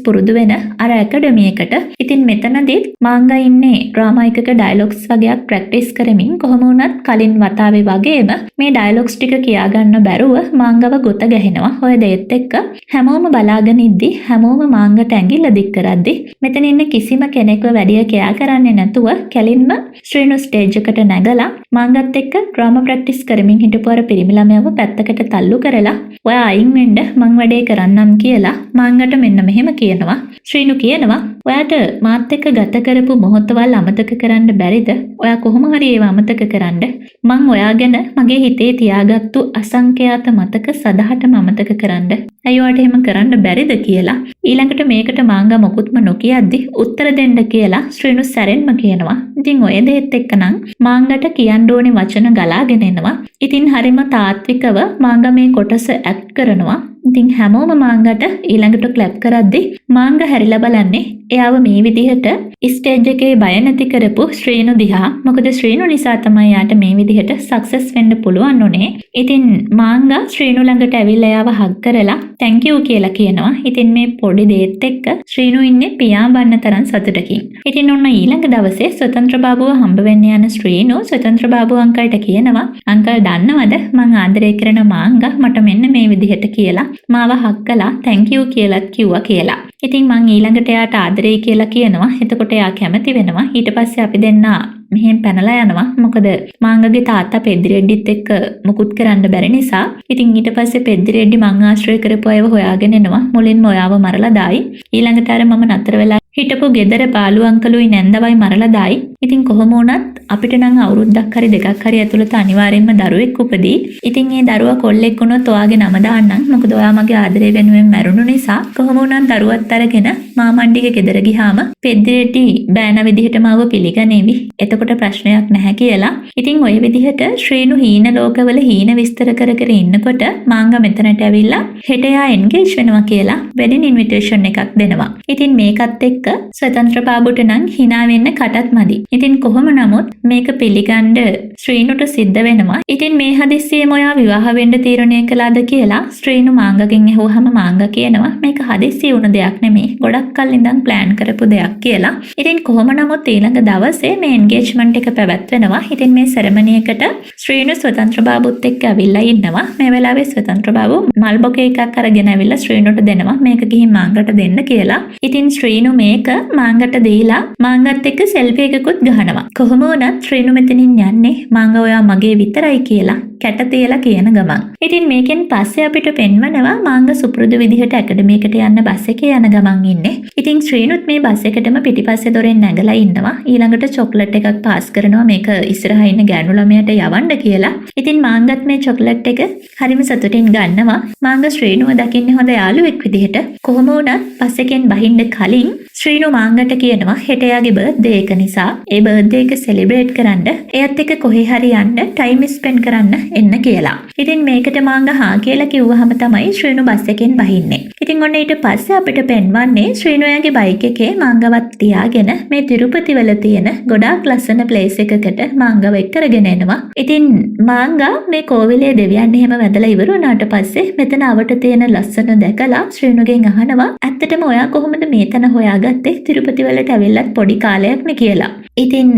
පුරුදු වෙන අර ඇකඩමි එකට. ඉතින් මෙතනදිත් මාංග ඉන්නේ ඩ්‍රාමා එකක ඩයලොග්ස් වගේක් ප්‍රැක්ටිස් කරමින් කොහොම වුණත් කලින් වතාවේ වගේම මේ ඩයලොග්ස් ටික කියාගන්න බැරුව මාංගව ගොත ගැහෙනවා. ඔය දෙයත් එක්ක හැමෝම බලාගෙන ඉද්දි හැමෝම මාංගට ඇඟිල්ල දික් කරද්දි මෙතන ඉන්න කිසිම කෙනෙක්ව වැඩිය කෑ කරන්නේ නැතුව කැලින්ම ශ්‍රීනු ස්ටේජ් එකට නැගලා මාංගත් එක්ක ඩ්‍රාමා ප්‍රැක්ටිස් කරමින් හිටපු අර පිරිමි ළමයව පැත්තකට තල්ලු කරලා ඔයා අයින් වෙන්න මං වැඩේ කරන්නම් කියලා මාංගට මෙන්න මෙහෙම කියනවා. ශ්‍රීනු කියනවා ඔයාට මාත් එක්ක ගත කරපු මොහොතවල් අමතක කරන්න බැරිද? ඔයා කොහොම හරි ඒව අමතක කරන්න. මං ඔයා ගැන මගේ හිතේ තියාගත්තු අසංඛ්‍යාත මතක සදහටම අමතක කරන්න. ඇයි ඔයාට එහෙම කරන්න බැරිද කියලා. ඊළඟට මේකට මාංග මොකුත්ම නොකියද්දි උත්තර දෙන්න කියලා ශ්‍රීනු සැරෙන්ම කියනවා. ඉතින් ඔය දෙයත් එක්කනම් මාංගට කියන්න ඕනේ වචන ගලාගෙන එනවා. ඉතින් හරිම තාත්විකව මාංග මේ කොටස ඇක්ට් කරනවා. ඉතින් හැමෝම මාංගට ඊළඟට ක්ලැප් කරද්දි මාංග හැරිලා බලන්නේ එයාව මේ විදිහට ස්ටේජ් එකේ බය නැති කරපු ශ්‍රීනු දිහා. මොකද ශ්‍රීනු නිසා තමයි යාට මේ විදිහට සක්සස් වෙන්න පුළුවන් උනේ. ඉතින් මාංග ශ්‍රීනු ළඟට ඇවිල්ලා එයාව හග් කරලා thank you කියලා කියනවා. ඉතින් මේ පොඩි දේත් එක්ක ශ්‍රීනු ඉන්නේ පියාඹන්න තරම් සතුටකින්. ඉතින් ඔන්න ඊළඟ දවසේ ස්වතන්ත්‍ර බාබුව හම්බ වෙන්න යන ශ්‍රීනු ස්වතන්ත්‍ර බාබුව අංකල්ට කියනවා අංකල් දන්නවද මං ආදරය කරන මාංග මට මෙන්න මේ විදිහට කියලා මාව හක් කළා thank you කියලාත් කිව්වා කියලා. ඉතින් මං ඊළඟට එයාට ආදරේ කියලා කියනවා. එතකොට එයා කැමති වෙනවා. ඊට පස්සේ අපි දෙන්නා මෙහෙන් පැනලා යනවා. මොකද මාංගගේ තාත්තා පෙද්දිරෙඩ්ඩිත් එක්ක මුකුත් කරන්න බැරි නිසා. ඉතින් ඊට පස්සේ පෙද්දිරෙඩ්ඩි මං ආශ්‍රය කරපු අයව හොයාගෙන එනවා. මුලින්ම ඔයාව මරලා දායි. ඊළඟට අර මම නතර වෙලා හිටපු ගෙදර බාලු අංකලුයි නැන්දවයි මරලා දායි. ඉතින් කොහොම වුණත් අපිට නම් අවුරුද්දක් හරි දෙකක් හරි ඇතුළත අනිවාර්යෙන්ම දරුවෙක් උපදී. ඉතින් ඒ දරුවා කොල්ලෙක් වුණොත් ඔයාගේ නම දාන්නම්. මොකද ඔයා මගේ ආදරේ වෙනුවෙන් මැරුණු නිසා. කොහොම වුණත් දරුවත් අරගෙන මාමණ්ඩිගේ ගෙදර ගියාම පෙද්දිරෙඩ්ඩි බෑන විදිහටම ආව පිළිගනේවි. එතකොට ප්‍රශ්නයක් නැහැ කියලා. ඉතින් ওই විදිහට ශ්‍රීනු හීන ලෝකවල හීන විස්තර කර කර ඉන්නකොට මාංග මෙතනට ඇවිල්ලා හෙට එයා එන්ගේජ් වෙනවා කියලා වෙඩින් ඉන්විටේෂන් එකක් දෙනවා. ඉතින් මේකත් එක්ක ස්වතන්ත්‍ර බාබුට නම් hina වෙන්න කටත් මදි. ඉතින් කොහොම නමුත් මේක පිළිගන්න ශ්‍රීනුට සිද්ධ වෙනවා. ඉතින් මේ හදිස්සියෙම ඔයා විවාහ වෙන්න තීරණය කළාද කියලා ශ්‍රීනු මාංගගෙන් ඇහුවාම මාංග කියනවා මේක හදිස්සි වුණ දෙයක් නෙමෙයි. ගොඩක් කල් ඉඳන් ප්ලෑන් කරපු දෙයක් කියලා. ඉතින් කොහොම නමුත් ඊළඟ දවසේ මේ එන්ගේජ්මන්ට් එක පැවැත්වෙනවා. ඉතින් මේ සෙරමනි එකට ශ්‍රීනු ස්වතන්ත්‍ර බාබුත් එක්ක ඇවිල්ලා ඉන්නවා. මේ වෙලාවේ ස්වතන්ත්‍ර බාබු මල් බොකේ එකක් අරගෙන ඇවිල්ලා ශ්‍රීනුට දෙනවා. මේක ගිහින් මාංගට දෙන්න කියලා. ඉතින් ශ්‍රීනු මේක මාංගට දීලා මාංගත් එක්ක සෙල්ෆි එකකුත් ගහනවා. කොහොම වුණත් ශ්‍රීනු මෙතනින් යන්නේ මාංග ඔයා මගේ විතරයි කියලා කැට තියලා කියන ගමන්. ඉතින් මේකෙන් පස්සේ අපිට පෙන්වනවා මාංග සුපුරුදු විදිහට ඇකඩමි එකට යන්න බස් එකේ යන ගමන් ඉන්නේ. ඉතින් ශ්‍රීනුත් මේ බස් එකටම පිටිපස්සේ දොරෙන් නැගලා ඉන්නවා. ඊළඟට චොක්ලට් එකක් පාස් කරනවා මේක ඉස්සරහා ඉන්න ගෑනු ළමයාට යවන්න කියලා. ඉතින් මාංගත් මේ චොක්ලට් එක හරිම සතුටින් ගන්නවා. මාංග ශ්‍රීනුව දකින්නේ හොඳ යාළුවෙක් විදිහට. කොහොම වුණත් බස් එකෙන් බහින්න කලින් ශ්‍රීනු මාංගට කියනවා හෙට එයාගේ බර්ත්ඩේ එක නිසා ඒ බර්ත්ඩේ එක සෙලිබ්‍රේට් කරන්න එයත් එක්ක කොහේ හරි යන්න ටයිම් ස්පෙන්ඩ් කරන්න එන්න කියලා. ඉතින් මේකට මාංග හා කියලා කිව්වහම තමයි ශ්‍රීනු බස් එකෙන් බහින්නේ. ඉතින් ඔන්න ඊට පස්සේ අපිට පෙන්වන්නේ ශ්‍රීනු එයාගේ බයික් එකේ මාංගවත් තියාගෙන මේ තිරුපති වල තියෙන ගොඩාක් ලස්සන ප්ලේස් එකකට මාංගව එක්ක කරගෙන එනවා. ඉතින් මාංගා මේ කෝවිලේ දෙවියන් එහෙම වැදලා ඉවර වුණාට පස්සේ මෙතන අවට තියෙන ලස්සන දැකලා ශ්‍රීනුගෙන් අහනවා ඇත්තටම ඔයා කොහොමද මේ තැන හොයාගත්තේ තිරුපති වලට ඇවිල්ලත් පොඩි කාලයක් නේ කියලා. ඉතින්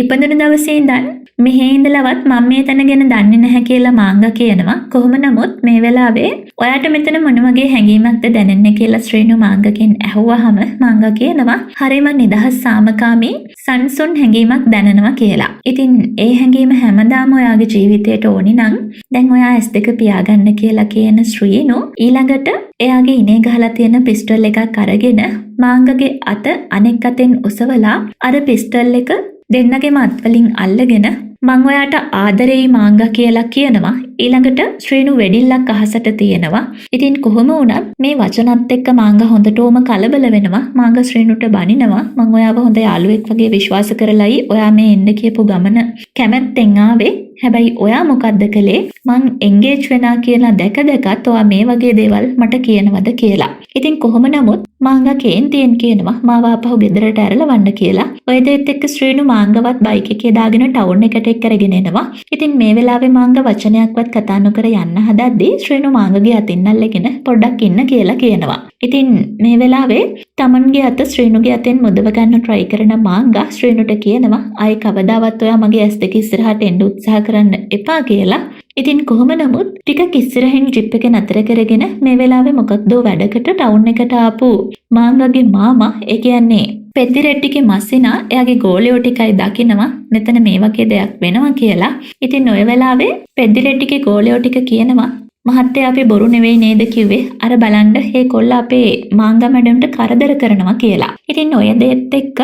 ඉපදුණු දවසේ ඉඳන් මෙහි ඉඳලවත් මම මේ තැන ගැන දන්නේ නැහැ කියලා මාංගා කියනවා. කොහොම නමුත් මේ වෙලාවේ ඔයාට මෙතන මොන වගේ හැඟීමක්ද දැනෙන්නේ කියලා ශ්‍රීනු මාංගගෙන් ඇහුවාම මාංගා කියනවා හරිම නිදහස් සාමකාමී සංසුන් හැඟීමක් දැනෙනවා කියලා. ඉතින් ඒ හැඟීම හැමදාම ඔයාගේ ජීවිතයට ඕනි නම් දැන් ඔයා S2 පියාගන්න කියලා කියන ශ්‍රීනු ඊළඟට එයාගේ ඉනේ ගහලා තියෙන පිස්ටල් එකක් අරගෙන මාංගගේ අත අනෙක් අතෙන් ඔසවලා අර පිස්ටල් එක දෙන්නගේම අත්වලින් අල්ලගෙන මං ඔයාට ආදරෙයි මාංගා කියලා කියනවා. ඊළඟට ශ්‍රීනු වෙඩිල්ලක් අහසට තියෙනවා. ඉතින් කොහොම වුණත් මේ වචනත් එක්ක මාංගා හොඳටම කලබල වෙනවා. මාංගා ශ්‍රීනුට බනිනවා මං ඔයාව හොඳ යාළුවෙක් වගේ විශ්වාස කරලයි ඔයා මේ එන්න කියපු ගමන කැමැත්තෙන් ආවේ. හැබැයි ඔයා මොකද්ද කළේ? මං එන්ගේජ් වෙනා කියලා දැකත් ඔයා මේ වගේ දේවල් මට කියනවද කියලා. ඉතින් කොහොම නමුත් මාංගා කේන්තියෙන් කියනවා මාව ආපහු ගෙදරට ඇරලවන්න කියලා. ඔය දෙයත් එක්ක ශ්‍රීනු මාංගවත් බයික් එකේ දාගෙන ටවුන් එකට එක්කරගෙන එනවා. ඉතින් මේ වෙලාවේ මාංගා වචනයක්වත් කතා නොකර යන්න හදද්දී ශ්‍රීනු මාංගගේ අතින් අල්ලගෙන පොඩ්ඩක් ඉන්න කියලා කියනවා. ඉතින් මේ වෙලාවේ තමන්ගේ අත ශ්‍රීනුගේ අතෙන් මුදව ගන්න try කරන මාංගා ශ්‍රීනුට කියනවා ආයි කවදාවත් ඔයා මගේ S2 ඉස්සරහට එන්න උත්සාහ කරන්න එපා කියලා. ඉතින් කොහොම නමුත් ටිකක් ඉස්සරහින් ජිප් එක නතර කරගෙන මේ වෙලාවේ මොකක්දෝ වැඩකට ටවුන් එකට ආපු මාංගගේ මාමා ඒ කියන්නේ පෙද්දිරෙට්ටිගේ මස්සිනා එයාගේ ගෝලියෝ ටිකයි දකිනවා මෙතන මේ වගේ දෙයක් වෙනවා කියලා. ඉතින් ඔය වෙලාවේ පෙද්දිරෙට්ටිගේ ගෝලියෝ ටික කියනවා මහත්තයා අපි බොරු නෙවෙයි නේද කිව්වේ අර බලන්න මේ කොල්ල අපේ මාංගා මැඩම්ට කරදර කරනවා කියලා. ඉතින් ඔය දෙයත් එක්ක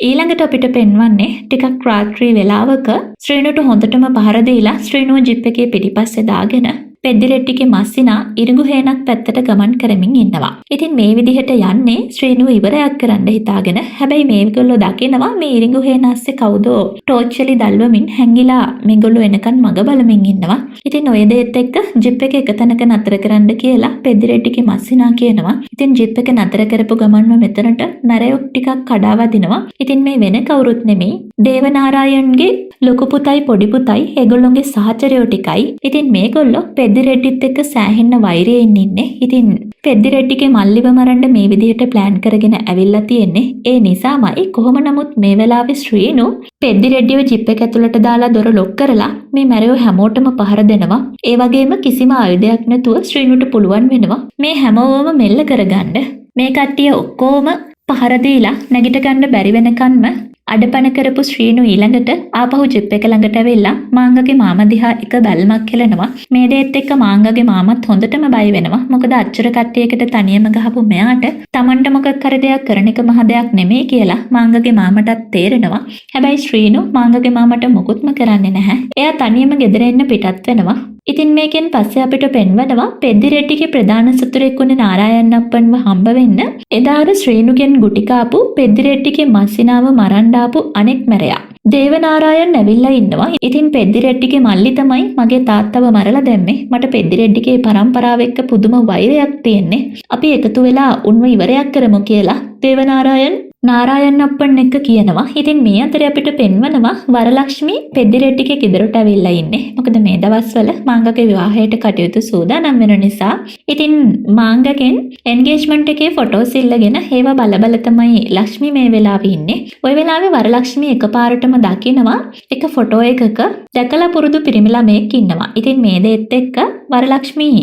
ඊළඟට අපිට පෙන්වන්නේ ටිකක් රාත්‍රී වෙලාවක ශ්‍රීනුට හොඳටම පහර දීලා ශ්‍රීනුව ජිප් එකේ පිටිපස්සේ දාගෙන පෙද්දිරෙට්ටිගේ මස්සිනා ඉරිඟු හේනක් පැත්තට ගමන් කරමින් ඉන්නවා. ඉතින් මේ විදිහට යන්නේ ශ්‍රීනුව ඉවරයක් කරන්න හිතාගෙන. හැබැයි මේගොල්ලෝ දකිනවා මේ ඉරිඟු හේන ඇස්සේ කවුදෝ ටෝච් එලි දැල්වමින් හැංගිලා මේගොල්ලෝ එනකන් මග බලමින් ඉන්නවා. ඉතින් ඔය දෙයත් එක්ක ජිප් එක එක තැනක නතර කරන්න කියලා පෙද්දිරෙට්ටිගේ මස්සිනා කියනවා. ඉතින් ජිප් එක නතර කරපු ගමන්ම මෙතනට නරයොක් ටිකක් කඩා වදිනවා. ඉතින් මේ වෙන කවුරුත් නෙමෙයි දේවනාරායන්ගේ ලොකු පුතයි පොඩි පුතයි ඒගොල්ලෝගේ සහචරයෝ ටිකයි. ඉතින් මේගොල්ලෝ පෙද්දිරෙට්ටිත් එක්ක සෑහෙන්න වෛරයෙන් ඉන්නේ. ඉතින් පෙද්දිරෙට්ටිගේ මල්ලිව මරන්න මේ විදිහට ප්ලෑන් කරගෙන ඇවිල්ලා තියෙන්නේ. ඒ නිසාමයි කොහොම නමුත් මේ වෙලාවේ ශ්‍රීනු පෙද්දිරෙට්ටිව ජිප් එක ඇතුළට දාලා දොර ලොක් කරලා මේ මැරයෝ හැමෝටම පහර දෙනවා. ඒ වගේම කිසිම ආයුධයක් නැතුව ශ්‍රීනුට පුළුවන් වෙනවා මේ හැමෝම මෙල්ල කරගන්න. මේ කට්ටිය ඔක්කොම පහර දීලා නැගිට ගන්න බැරි වෙනකන්ම අඩපණ කරපු ශ්‍රීනු ඊළඟට ආපහු ජිප් එක ළඟට ඇවිල්ලා මාංගගේ මාමා දිහා එක බැල්මක් හෙලනවා. මේ දෙයත් එක්ක මාංගගේ මාමත් හොඳටම බය වෙනවා. මොකද අච්චර කට්ටියකට තනියම ගහපු මෙයාට Tamanට මොකක් කර දෙයක් කරන එක මහ දෙයක් නෙමෙයි කියලා මාංගගේ මාමටත් තේරෙනවා. හැබැයි ශ්‍රීනු මාංගගේ මාමට මොකුත්ම කරන්නේ නැහැ. එයා තනියම ගෙදර එන්න පිටත් වෙනවා. ඉතින් මේකෙන් පස්සේ අපිට පෙන්වනවා පෙද්දිරෙට්ටිගේ ප්‍රධාන සතුරෙක් වුණ නාරායන් අප්පන්ව හම්බ වෙන්න එදාර ශ්‍රීනුගෙන් ගුටි කාපු පෙද්දිරෙට්ටිගේ මස්සිනාව මරන්න ආපු අනෙක් මැරයා දේවනාරායන් ඇවිල්ලා ඉන්නවා. ඉතින් පෙද්දිරෙට්ටිගේ මල්ලි තමයි මගේ තාත්තව මරලා දැම්මේ. මට පෙද්දිරෙට්ටිගේ පරම්පරාව එක්ක පුදුම වෛරයක් තියෙන්නේ. අපි එකතු වෙලා උන්ව ඉවරයක් කරමු කියලා දේවනාරායන් නාරායන් අප්පන් එක්ක කියනවා. ඉතින් මේ අතරේ අපිට පෙන්වනවා වරලක්ෂ්මී පෙද්දිරෙට්ටිගේ ගෙදරට ඇවිල්ලා ඉන්නේ. මොකද මේ දවස්වල මාංගගේ විවාහයට කටයුතු සූදානම් වෙන නිසා. ඉතින් මාංගගෙන් එන්ගේජ්මන්ට් එකේ ෆොටෝස් ඉල්ලගෙන ඒවා බල තමයි ලක්ෂ්මී මේ වෙලාවේ ඉන්නේ. ওই වෙලාවේ වරලක්ෂ්මී එකපාරටම දකිනවා එක ෆොටෝ එකක දැකලා පුරුදු පිරිමි ළමයෙක් ඉන්නවා. ඉතින් මේ දෙයත් එක්ක වරලක්ෂ්මී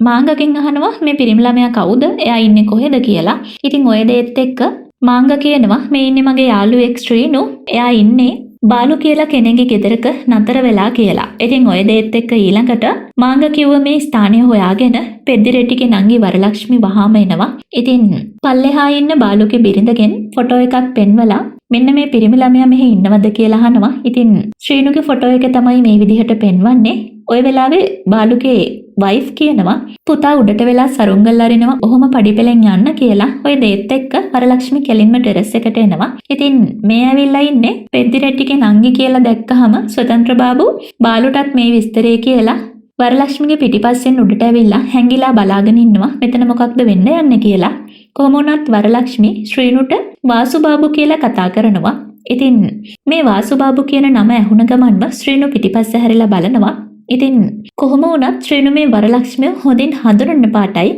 මාංගගෙන් අහනවා මේ පිරිමි ළමයා කවුද? එයා ඉන්නේ කොහෙද කියලා. ඉතින් ওই දෙයත් එක්ක මාංග කියනවා මේ ඉන්නේ මගේ යාළුවෙක් ශ්‍රීනු. එයා ඉන්නේ බාලු කියලා කෙනෙක්ගේ ගෙදරක නතර වෙලා කියලා. ඉතින් ඔය දෙයත් එක්ක ඊළඟට මාංග කිව්ව මේ ස්ථානය හොයාගෙන පෙද්දිරෙට්ටිගේ නංගි වරලක්ෂ්මී වහාම එනවා. ඉතින් පල්ලෙහා ඉන්න බාලුගේ බිරිඳගෙන් ෆොටෝ එකක් පෙන්වලා මෙන්න මේ පිරිමි ළමයා මෙහි ඉන්නවද කියලා අහනවා. ඉතින් ශ්‍රීනුගේ ෆොටෝ එක තමයි මේ විදිහට පෙන්වන්නේ. ඔය වෙලාවේ බාලුගේ වයිෆ් කියනවා පුතා උඩට වෙලා සරුංගල් අරිනවා ඔහොම පඩිපෙලෙන් යන්න කියලා. ඔය දේත් එක්ක වරලක්ෂ්මි කෙලින්ම ටෙරස් එකට එනවා. ඉතින් මේ ඇවිල්ලා ඉන්නේ පෙද්දිරෙට්ටිගේ නංගි කියලා දැක්කහම ස්වතන්ත්‍ර බාබු බාලුටත් මේ විස්තරය කියලා වරලක්ෂ්මිගේ පිටිපස්සෙන් උඩට ඇවිල්ලා හැංගිලා බලාගෙන ඉන්නවා මෙතන මොකක්ද වෙන්න යන්නේ කියලා. කොහොම වුණත් වරලක්ෂ්මි ශ්‍රීනුට වාසු බාබු කියලා කතා කරනවා. ඉතින් මේ වාසු බාබු කියන නම ඇහුණ ගමන්ම ශ්‍රීනු පිටිපස්ස හැරිලා බලනවා. ඉතින් කොහොම වුණත් ශ්‍රීනු මේ වරලක්ෂ්මිය හොඳින් හඳුනන පාටයි.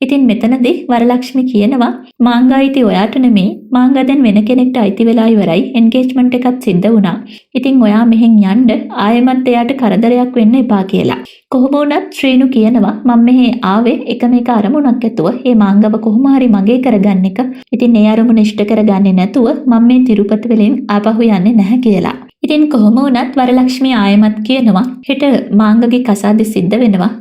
ඉතින් මෙතනදී වරලක්ෂ්මි කියනවා මාංගා අයිති ඔයාට නෙමෙයි මාංගා දැන් වෙන කෙනෙක්ට අයිති වෙලා ඉවරයි එන්ගේජ්මන්ට් එකක් සිද්ධ වුණා. ඉතින් ඔයා මෙහෙන් යන්න ආයෙමත් එයාට කරදරයක් වෙන්න එපා කියලා. කොහොම වුණත් ශ්‍රීනු කියනවා මම මෙහෙ ආවේ එකම එක අරමුණක් ඇතුව මේ මාංගව කොහොම හරි මගේ කරගන්න එක. ඉතින් ඒ අරමුණ ඉෂ්ට කරගන්නේ නැතුව මම මේ තිරුපති වලින් ආපහු යන්නේ නැහැ කියලා. ඉතින් කොහොම වුණත් වරලක්ෂ්මි ආයෙමත් කියනවා හෙට මාංගගේ කසාද සිද්ධ වෙනවා.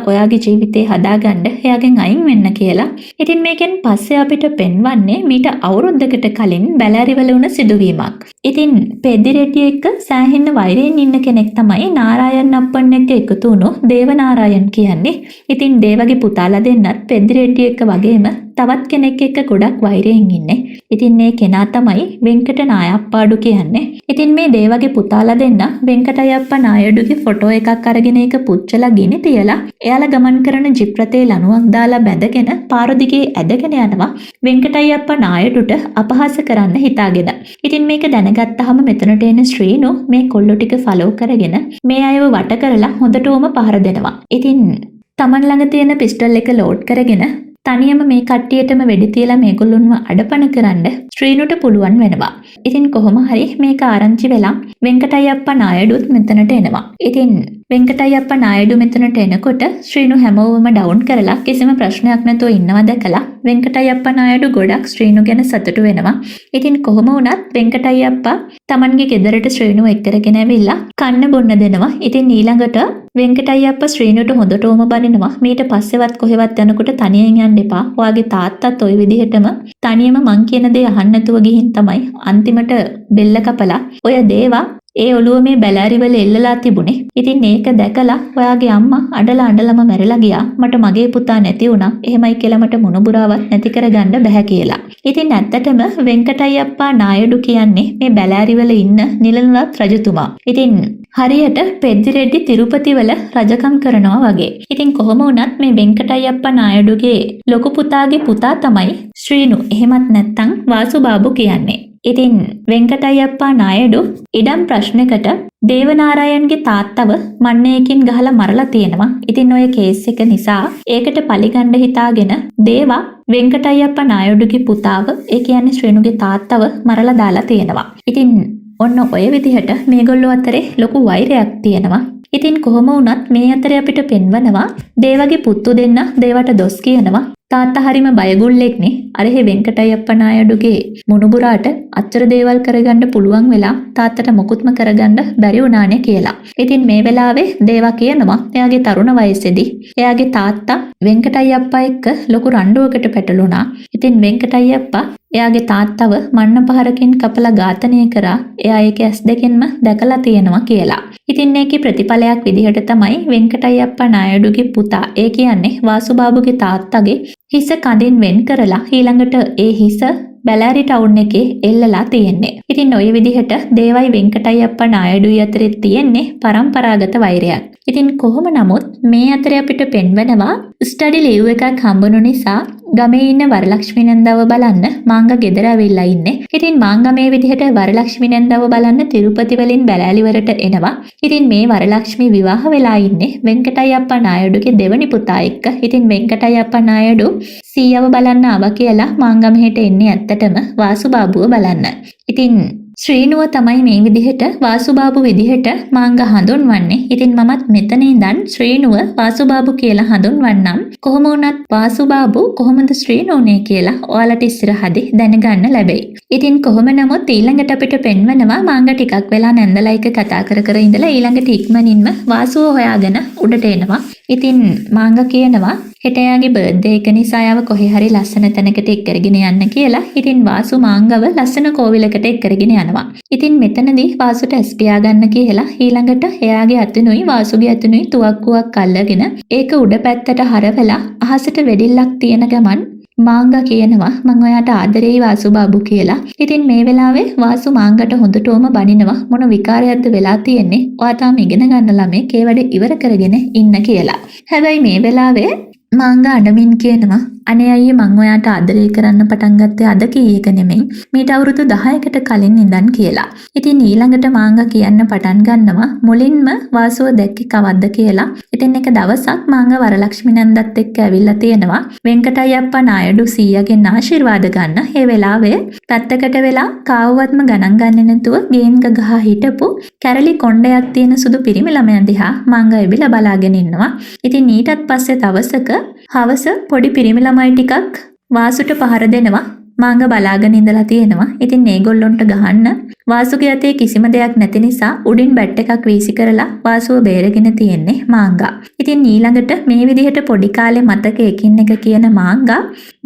ඔයාගේ ජීවිතේ හදාගන්න එයාගෙන් අයින් වෙන්න කියලා. ඉතින් මේකෙන් පස්සේ අපිට පෙන්වන්නේ මීට අවුරුද්දකට කලින් බැලෑරිවල වුණ සිදුවීමක්. ඉතින් පෙද්දිරෙට්ටිය එක්ක සෑහෙන්න වෛරයෙන් ඉන්න කෙනෙක් තමයි නාරායන් අප්පන් එක්ක එකතු වුණු දේවනාරායන් කියන්නේ. ඉතින් දේවගේ පුතාලා දෙන්නත් පෙද්දිරෙට්ටිය එක්ක වගේම තවත් කෙනෙක් එක්ක ගොඩක් වෛරයෙන් ඉන්නේ. ඉතින් මේ කෙනා තමයි වෙන්කට නායප්පාඩු කියන්නේ. ඉතින් මේ දේවගේ පුතාලා දෙන්න වෙන්කටයප්පා නායඩුගේ ෆොටෝ එකක් අරගෙන ඒක පුච්චලා ගිනි තියලා එයාලා ගමන් කරන ජිප් රථේ ලණුවක් දාලා බැඳගෙන පාර දිගේ ඇදගෙන යනවා වෙන්කටයප්පා නායඩුට අපහාස කරන්න හිතාගෙන. ඉතින් මේක දැනගත්තාම මෙතනට එන ශ්‍රීනු මේ කොල්ලෝ ටික ෆලෝ කරගෙන මේ අයව වට කරලා හොඳටම පහර දෙනවා. ඉතින් තමන් ළඟ තියෙන පිස්ටල් එක ලෝඩ් කරගෙන තනියම මේ කට්ටියටම වෙඩි තියලා මේගොල්ලොන්ව අඩපණ කරන්න ශ්‍රීනුට පුළුවන් වෙනවා. ඉතින් කොහොම හරි මේක ආරංචි වෙලා වෙන්කටයප්පා නායඩුත් මෙතනට එනවා. ඉතින් වෙන්කටයප්පා නායඩු මෙතනට එනකොට ශ්‍රීනු හැමෝවම ඩවුන් කරලා කිසිම ප්‍රශ්නයක් නැතුව ඉන්නවා දැකලා වෙන්කටයප්පා නායඩු ගොඩක් ශ්‍රීනු ගැන සතුටු වෙනවා. ඉතින් කොහොම වුණත් වෙන්කටයප්පා තමන්ගේ ගෙදරට ශ්‍රීනුව එක්කරගෙන ඇවිල්ලා කන්න බොන්න දෙනවා. ඉතින් ඊළඟට වෙන්කටයප්පා ශ්‍රීනුට හොඳටම බනිනවා. මීට පස්සෙවත් කොහෙවත් යනකොට තනියෙන් යන්න එපා. ඔයාගේ තාත්තත් ওই විදිහටම තනියම මං කියන දේ අහන්න නැතුව ගිහින් තමයි අන්තිමට බෙල්ල කපලා ඔය දේවා ඒ ඔළුව මේ බැලෑරිවල එල්ලලා තිබුණේ. ඉතින් ඒක දැකලා ඔයාගේ අම්මා අඬලම මැරලා ගියා. මට මගේ පුතා නැති වුණා. එහෙමයි කියලා මට මොනුබුරාවක් නැති කරගන්න බැහැ කියලා. ඉතින් ඇත්තටම වෙන්කටයප්පා නායඩු කියන්නේ මේ බැලෑරිවල ඉන්න නිලනුවත් රජතුමා. ඉතින් හරියට පෙද්දිරෙඩ්ඩි තිරුපති වල රජකම් කරනවා වගේ. ඉතින් කොහොම වුණත් මේ වෙන්කටයප්පා නායඩුගේ ලොකු පුතාගේ පුතා තමයි ශ්‍රීනු. එහෙමත් නැත්නම් වාසු බාබු කියන්නේ. ඉතින් වෙන්කටයප්පා නායඩු ඉඩම් ප්‍රශ්නයකට දේවනාරායන්ගේ තාත්තව මන්නේකින් ගහලා මරලා තියෙනවා. ඉතින් ඔය කේස් එක නිසා ඒකට පලිගන්න හිතාගෙන දේවා වෙන්කටයප්පා නායඩුගේ පුතාව ඒ කියන්නේ ශ්‍රීනුගේ තාත්තව මරලා දාලා තියෙනවා. ඉතින් ඔන්න ඔය විදිහට මේගොල්ලෝ අතරේ ලොකු වෛරයක් තියෙනවා. ඉතින් කොහොම වුණත් මේ අතරේ අපිට පෙන්වනවා දේවගේ පුත්තු දෙන්න දේවට දොස් කියනවා. තාත්තා හරිම බයගුල්ලෙක්නේ. අර හේ වෙන්කටයප්පා නායඩුගේ මුණුබුරාට අච්චර දේවල් කරගන්න පුළුවන් වෙලා තාත්තට මොකුත්ම කරගන්න බැරි වුණානේ කියලා. ඉතින් මේ වෙලාවේ දේවා කියනවා එයාගේ තරුණ වයසේදී එයාගේ තාත්තා වෙන්කටයප්පා එක්ක ලොකු රණ්ඩුවකට පැටළුණා. ඉතින් වෙන්කටයප්පා එයාගේ තාත්තව මන්න පහරකින් කපලා ඝාතනය කරා. එයා ඒක ඇස් දෙකෙන්ම දැකලා තියෙනවා කියලා. ඉතින් ඒකේ ප්‍රතිඵලයක් විදිහට තමයි වෙන්කටයප්පා නායඩුගේ පුතා ඒ කියන්නේ වාසුබාබුගේ තාත්තගේ හිස කඳින් වෙන් කරලා ඊළඟට ඒ හිස බැලෑරි ටවුන් එකේ එල්ලලා තියෙන්නේ. ඉතින් ওই විදිහට දේවයි වෙන්කටයප්පා නායඩුයි අතරේ තියෙන්නේ පරම්පරාගත වෛරයක්. ඉතින් කොහොම නමුත් මේ අතරේ අපිට පෙන්වනවා ස්ටඩි ලීව් එකක් හම්බුණු නිසා ගමේ ඉන්න වරලක්ෂ්මි නන්දව බලන්න මාංග ගෙදර ඇවිල්ලා ඉන්නේ. ඉතින් මාංග මේ විදිහට වරලක්ෂ්මි නන්දව බලන්න තිරුපති වලින් බැලෑලි වලට එනවා. ඉතින් මේ වරලක්ෂ්මි විවාහ වෙලා ඉන්නේ වෙන්කටයප්පා නායඩුගේ දෙවනි පුතා එක්ක. ඉතින් වෙන්කටයප්පා නායඩු සීයව බලන්න ආවා කියලා මාංග මෙහෙට එන්නේ ඇත්තටම වාසුබාබුව බලන්න. ඉතින් ශ්‍රීනුව තමයි මේ විදිහට වාසුබාබු විදිහට මාංග හඳුන්වන්නේ. ඉතින් මමත් මෙතන ඉඳන් ශ්‍රීනුව වාසුබාබු කියලා හඳුන්වන්නම්. කොහොම වුණත් වාසුබාබු කොහොමද ශ්‍රීනුනේ කියලා ඔයාලට ඉස්සරහදී දැනගන්න ලැබෙයි. ඉතින් කොහොම නමුත් ඊළඟට අපිට පෙන්වනවා මාංග ටිකක් වෙලා නැන්දලා එක කතා කර ඉඳලා ඊළඟට ඉක්මනින්ම වාසුව හොයාගෙන උඩට එනවා. ඉතින් මාංග කියනවා හෙට එයාගේ බර්ත්ඩේ එක නිසා යාව කොහේ හරි ලස්සන තැනකට එක්කරගෙන යන්න කියලා. ඉතින් වාසු මාංගව ලස්සන කෝවිලකට එක්කරගෙන යනවා. ඉතින් මෙතනදී වාසුට ඇස් පියාගන්න කියලා ඊළඟට එයාගේ අතිනුයි වාසුගේ අතිනුයි තුවක්කුවක් අල්ලගෙන ඒක උඩ පැත්තට හරවලා අහසට වෙඩිල්ලක් තියෙන ගමන් මාංගා කියනවා මං ඔයාට ආදරෙයි වාසු බාබු කියලා. ඉතින් මේ වෙලාවේ වාසු මාංගට හොඳටම බනිනවා මොන විකාරයක්ද වෙලා තියෙන්නේ. ඔයා තාම ඉගෙන ගන්න ළමෙක් ඒ වැඩ ඉවර කරගෙන ඉන්න කියලා. හැබැයි මේ වෙලාවේ මාංගා අඬමින් කියනවා අනේ අයියේ මං ඔයාට ආදරය කරන්න පටන් ගත්තේ අද කීයක නෙමෙයි මීට අවුරුදු 10කට කලින් ඉඳන් කියලා. ඉතින් ඊළඟට මාංගා කියන්න පටන් ගන්නවා මුලින්ම වාසුව දැක්කේ කවද්ද කියලා. ඉතින් එක දවසක් මාංගා වරලක්ෂ්මී නන්දත් එක්ක ඇවිල්ලා තියෙනවා වෙන්කටයප්පා නායඩු සීයාගෙන් ආශිර්වාද ගන්න. ඒ වෙලාවේ පැත්තකට වෙලා කාවවත්ම ගණන් ගන්නේ නැතුව ගේන්ක ගහ හිටපු කැරලි කොණ්ඩයක් තියෙන සුදු පිරිමි ළමයා දිහා මාංගා එබිලා බලාගෙන ඉන්නවා. ඉතින් ඊටත් පස්සේ දවසක හවස පොඩි පිරිමි ළමයි ටිකක් වාසුට පහර දෙනවා. මාංගා බලාගෙන ඉඳලා තියෙනවා. ඉතින් මේගොල්ලොන්ට ගහන්න වාසුගේ අතේ කිසිම දෙයක් නැති නිසා උඩින් බැට් එකක් වීසි කරලා වාසුව බේරගෙන තියෙන්නේ මාංගා. ඉතින් ඊළඟට මේ විදිහට පොඩි කාලේ මතක එකින් එක කියන මාංගා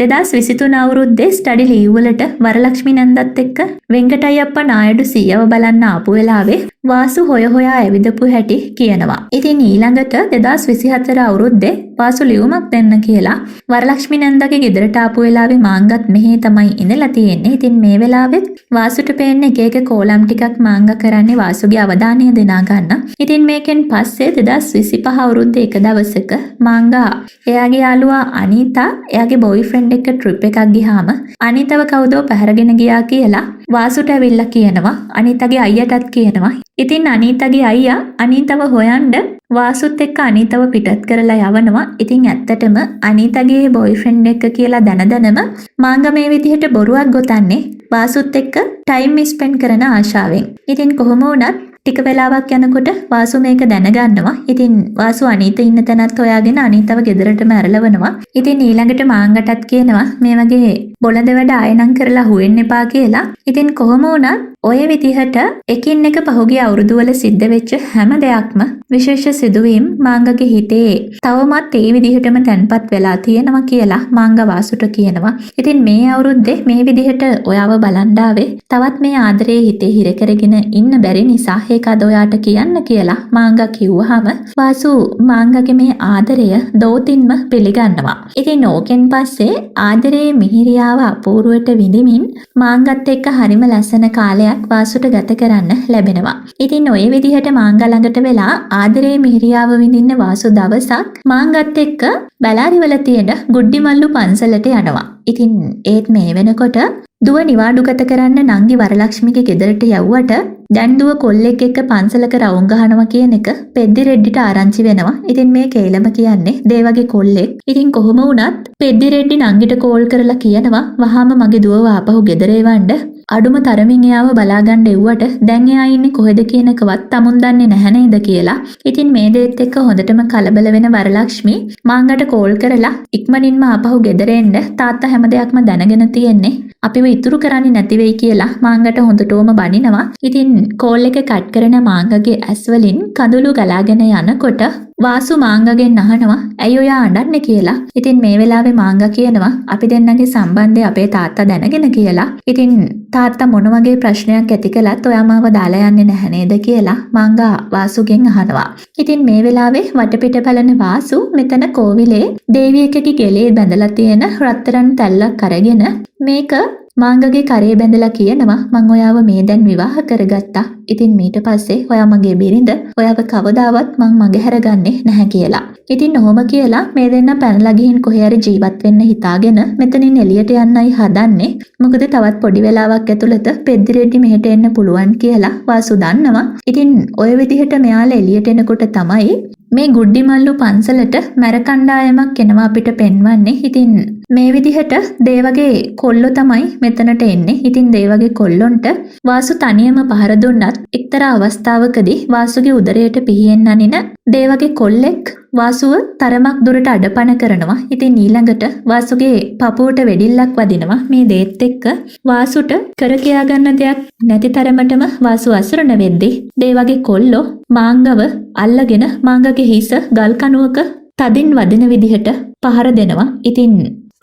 2023 අවුරුද්දේ ස්ටඩි ලීව් වලට වරලක්ෂ්මී නන්දත් එක්ක වෙන්කටයප්පා නායඩු සීයව බලන්න ආපු වෙලාවේ වාසු හොයා ඇවිදපු හැටි කියනවා. ඉතින් ඊළඟට 2024 අවුරුද්දේ වාසු ලියුමක් දෙන්න කියලා වරලක්ෂ්මී නන්දගේ ගෙදරට ආපු වෙලාවේ මාංගත් මෙහි තමයි ඉඳලා තියෙන්නේ. ඉතින් මේ වෙලාවෙත් වාසුට පේන්නේ එක එක කෝලම් ටිකක් මාංගා කරන්නේ වාසුගේ අවධානය දෙනා ගන්න. ඉතින් මේකෙන් පස්සේ 2025 අවුරුද්දේ එක දවසක මාංගා එයාගේ යාළුවා අනීතා එයාගේ බොයිෆ්‍රෙන්ඩ් එක්ක ට්‍රිප් එකක් ගියාම අනීතව කවුදෝ පැහැරගෙන ගියා කියලා වාසුට ඇවිල්ලා කියනවා. අනීතාගේ අයියටත් කියනවා. ඉතින් අනීතාගේ අයියා අනීතව හොයන්න වාසුත් එක්ක අනීතව පිටත් කරලා යවනවා. ඉතින් ඇත්තටම අනීතාගේ බොයිෆ්‍රෙන්ඩ් එක්ක කියලා දැනම මාංගා මේ විදිහට බොරුවක් ගොතන්නේ වාසුත් එක්ක ටයිම් ස්පෙන්ඩ් කරන ආශාවෙන්. ඉතින් කොහොම වුණත් ටික වෙලාවක් යනකොට වාසු මේක දැනගන්නවා. ඉතින් වාසු අනීත ඉන්න තැනත් හොයාගෙන අනීතව ගෙදරටම ඇරලවනවා. ඉතින් ඊළඟට මාංගටත් කියනවා මේ වගේ බොළඳ වැඩ ආයෙනම් කරලා හුවෙන්න එපා කියලා. ඉතින් කොහොම වුණත් ඔය විදිහට එකින් එක පහුගිය අවුරුදු වල සිද්ධ වෙච්ච හැම දෙයක්ම විශේෂ සිදුවීම් මාංගගේ හිතේ තවමත් ඒ විදිහටම තැන්පත් වෙලා තියෙනවා කියලා මාංගා වාසුට කියනවා. ඉතින් මේ අවුරුද්දේ මේ විදිහට ඔයාව බලන් ආවේ තවත් මේ ආදරේ හිතේ හිර කරගෙන ඉන්න බැරි නිසා ඒක අද ඔයාට කියන්න කියලා මාංගා කිව්වහම වාසු මාංගගේ මේ ආදරය දෝතින්ම පිළිගන්නවා. ඉතින් ඕකෙන් පස්සේ ආදරේ මිහිරියාව අපූර්වට විඳිමින් මාංගත් එක්ක හරිම ලස්සන කාලයක් වාසුට ගත කරන්න ලැබෙනවා. ඉතින් ඔය විදිහට මාංගා ළඟට වෙලා ආදරේ මිහිරියාව විඳින්න වාසු දවසක් මාංගත් එක්ක බැලාරිවල තියෙන ගුඩ්ඩිමල්ලු පන්සලට යනවා. ඉතින් ඒත් මේ වෙනකොට දුව නිවාඩු ගත කරන්න නංගි වරලක්ෂ්මීගේ ගෙදරට යවුවට දැන් දුව කොල්ලෙක් එක්ක පන්සලක රවුම් ගහනවා කියන එක පෙද්දි රෙඩ්ඩිට ආරංචි වෙනවා. ඉතින් මේ කේලම කියන්නේ දේවගේ කොල්ලෙක්. ඉතින් කොහොම වුණත් පෙද්දි රෙඩ්ඩි නංගිට කෝල් කරලා කියනවා වහාම මගේ දුවව ආපහු ගෙදර එවන්න. අඩුම තරමින් එයාව බලාගන්න එව්වට දැන් එයා ඉන්නේ කොහෙද කියනකවත් තමුන් දන්නේ නැහැ නේද කියලා. ඉතින් මේ දේත් එක්ක හොඳටම කලබල වෙන වරලක්ෂ්මී මාංගට කෝල් කරලා ඉක්මනින්ම ආපහු ගෙදර එන්න තාත්තා හැම දෙයක්ම දැනගෙන තියෙන්නේ. අපිව ඉතුරු කරන්නේ නැති වෙයි කියලා මාංගට හොඳටම බනිනවා. ඉතින් කෝල් එක කට් කරන මාංගගේ ඇස් වලින් කඳුළු ගලාගෙන යනකොට වාසු මාංගගෙන් අහනවා ඇයි ඔයා අඬන්නේ කියලා. ඉතින් මේ වෙලාවේ මාංගා කියනවා අපි දෙන්නගේ සම්බන්ධය අපේ තාත්තා දැනගෙන කියලා. ඉතින් තාත්තා මොන වගේ ප්‍රශ්නයක් ඇති කළත් ඔයා මාව දාලා යන්නේ නැහැ නේද කියලා මාංගා වාසුගෙන් අහනවා. ඉතින් මේ වෙලාවේ වටපිට බලන වාසු මෙතන කෝවිලේ දේවියකගේ ගෙලේ බැඳලා තියෙන රත්තරන් තැල්ලක් අරගෙන මේක මාංගගේ කරේ බැඳලා කියනවා මං ඔයාව මේ දැන් විවාහ කරගත්තා. ඉතින් මීට පස්සේ ඔයා මගේ බිරිඳ. ඔයාව කවදාවත් මං මගහැරගන්නේ නැහැ කියලා. ඉතින් ඔහොම කියලා මේ දෙන්න පැනලා ගිහින් කොහේ හරි ජීවත් වෙන්න හිතාගෙන මෙතනින් එළියට යන්නයි හදන්නේ. මොකද තවත් පොඩි වෙලාවක් ඇතුළත පෙද්දි රෙඩ්ඩි මෙහෙට එන්න පුළුවන් කියලා වාසු දන්නවා. ඉතින් ඔය විදිහට මෙයාලා එළියට එනකොට තමයි මේ ගුඩ්ඩිමල්ලු පන්සලට මැර කණ්ඩායමක් එනවා අපිට පෙන්වන්නේ. ඉතින් මේ විදිහට දේවගේ කොල්ලෝ තමයි මෙතනට එන්නේ. ඉතින් දේවගේ කොල්ලොන්ට වාසු තනියම පහර දුන්නත් එක්තරා අවස්ථාවකදී වාසුගේ උදරයට පිහියෙන් අනින දේවගේ කොල්ලෙක් වාසුව තරමක් දුරට අඩපණ කරනවා. ඉතින් ඊළඟට වාසුගේ පපුවට වෙඩිල්ලක් වදිනවා. මේ දේත් එක්ක වාසුට කර කියා ගන්න දෙයක් නැති තරමටම වාසු අසරණ වෙද්දී දේවගේ කොල්ලෝ මාංගව අල්ලගෙන මාංගගේ හිස ගල් කණුවක තදින් වදින විදිහට පහර දෙනවා. ඉතින්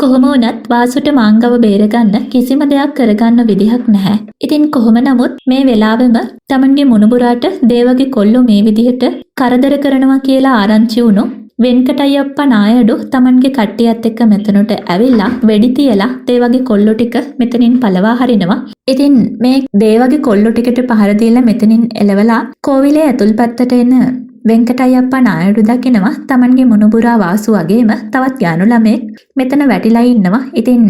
කොහොම වුණත් වාසුට මාංගව බේරගන්න කිසිම දෙයක් කරගන්න විදිහක් නැහැ. ඉතින් කොහොම නමුත් මේ වෙලාවෙම තමන්ගේ මුණුබුරාට දේවගේ කොල්ලෝ මේ විදිහට කරදර කරනවා කියලා ආරංචි වුණු වෙන්කටයප්පා නායඩු තමන්ගේ කට්ටියත් එක්ක මෙතනට ඇවිල්ලා වෙඩි තියලා දේවගේ කොල්ලෝ ටික මෙතනින් පළවා හරිනවා. ඉතින් මේ දේවගේ කොල්ලෝ ටිකට පහර දීලා මෙතනින් එලවලා කෝවිලේ ඇතුල් පැත්තට එන වෙන්කටයප්පා නායඩු දකිනවා තමන්ගේ මුණුබුරා වාසු වගේම තවත් යානු ළමෙක් මෙතන වැටිලා ඉන්නවා. ඉතින්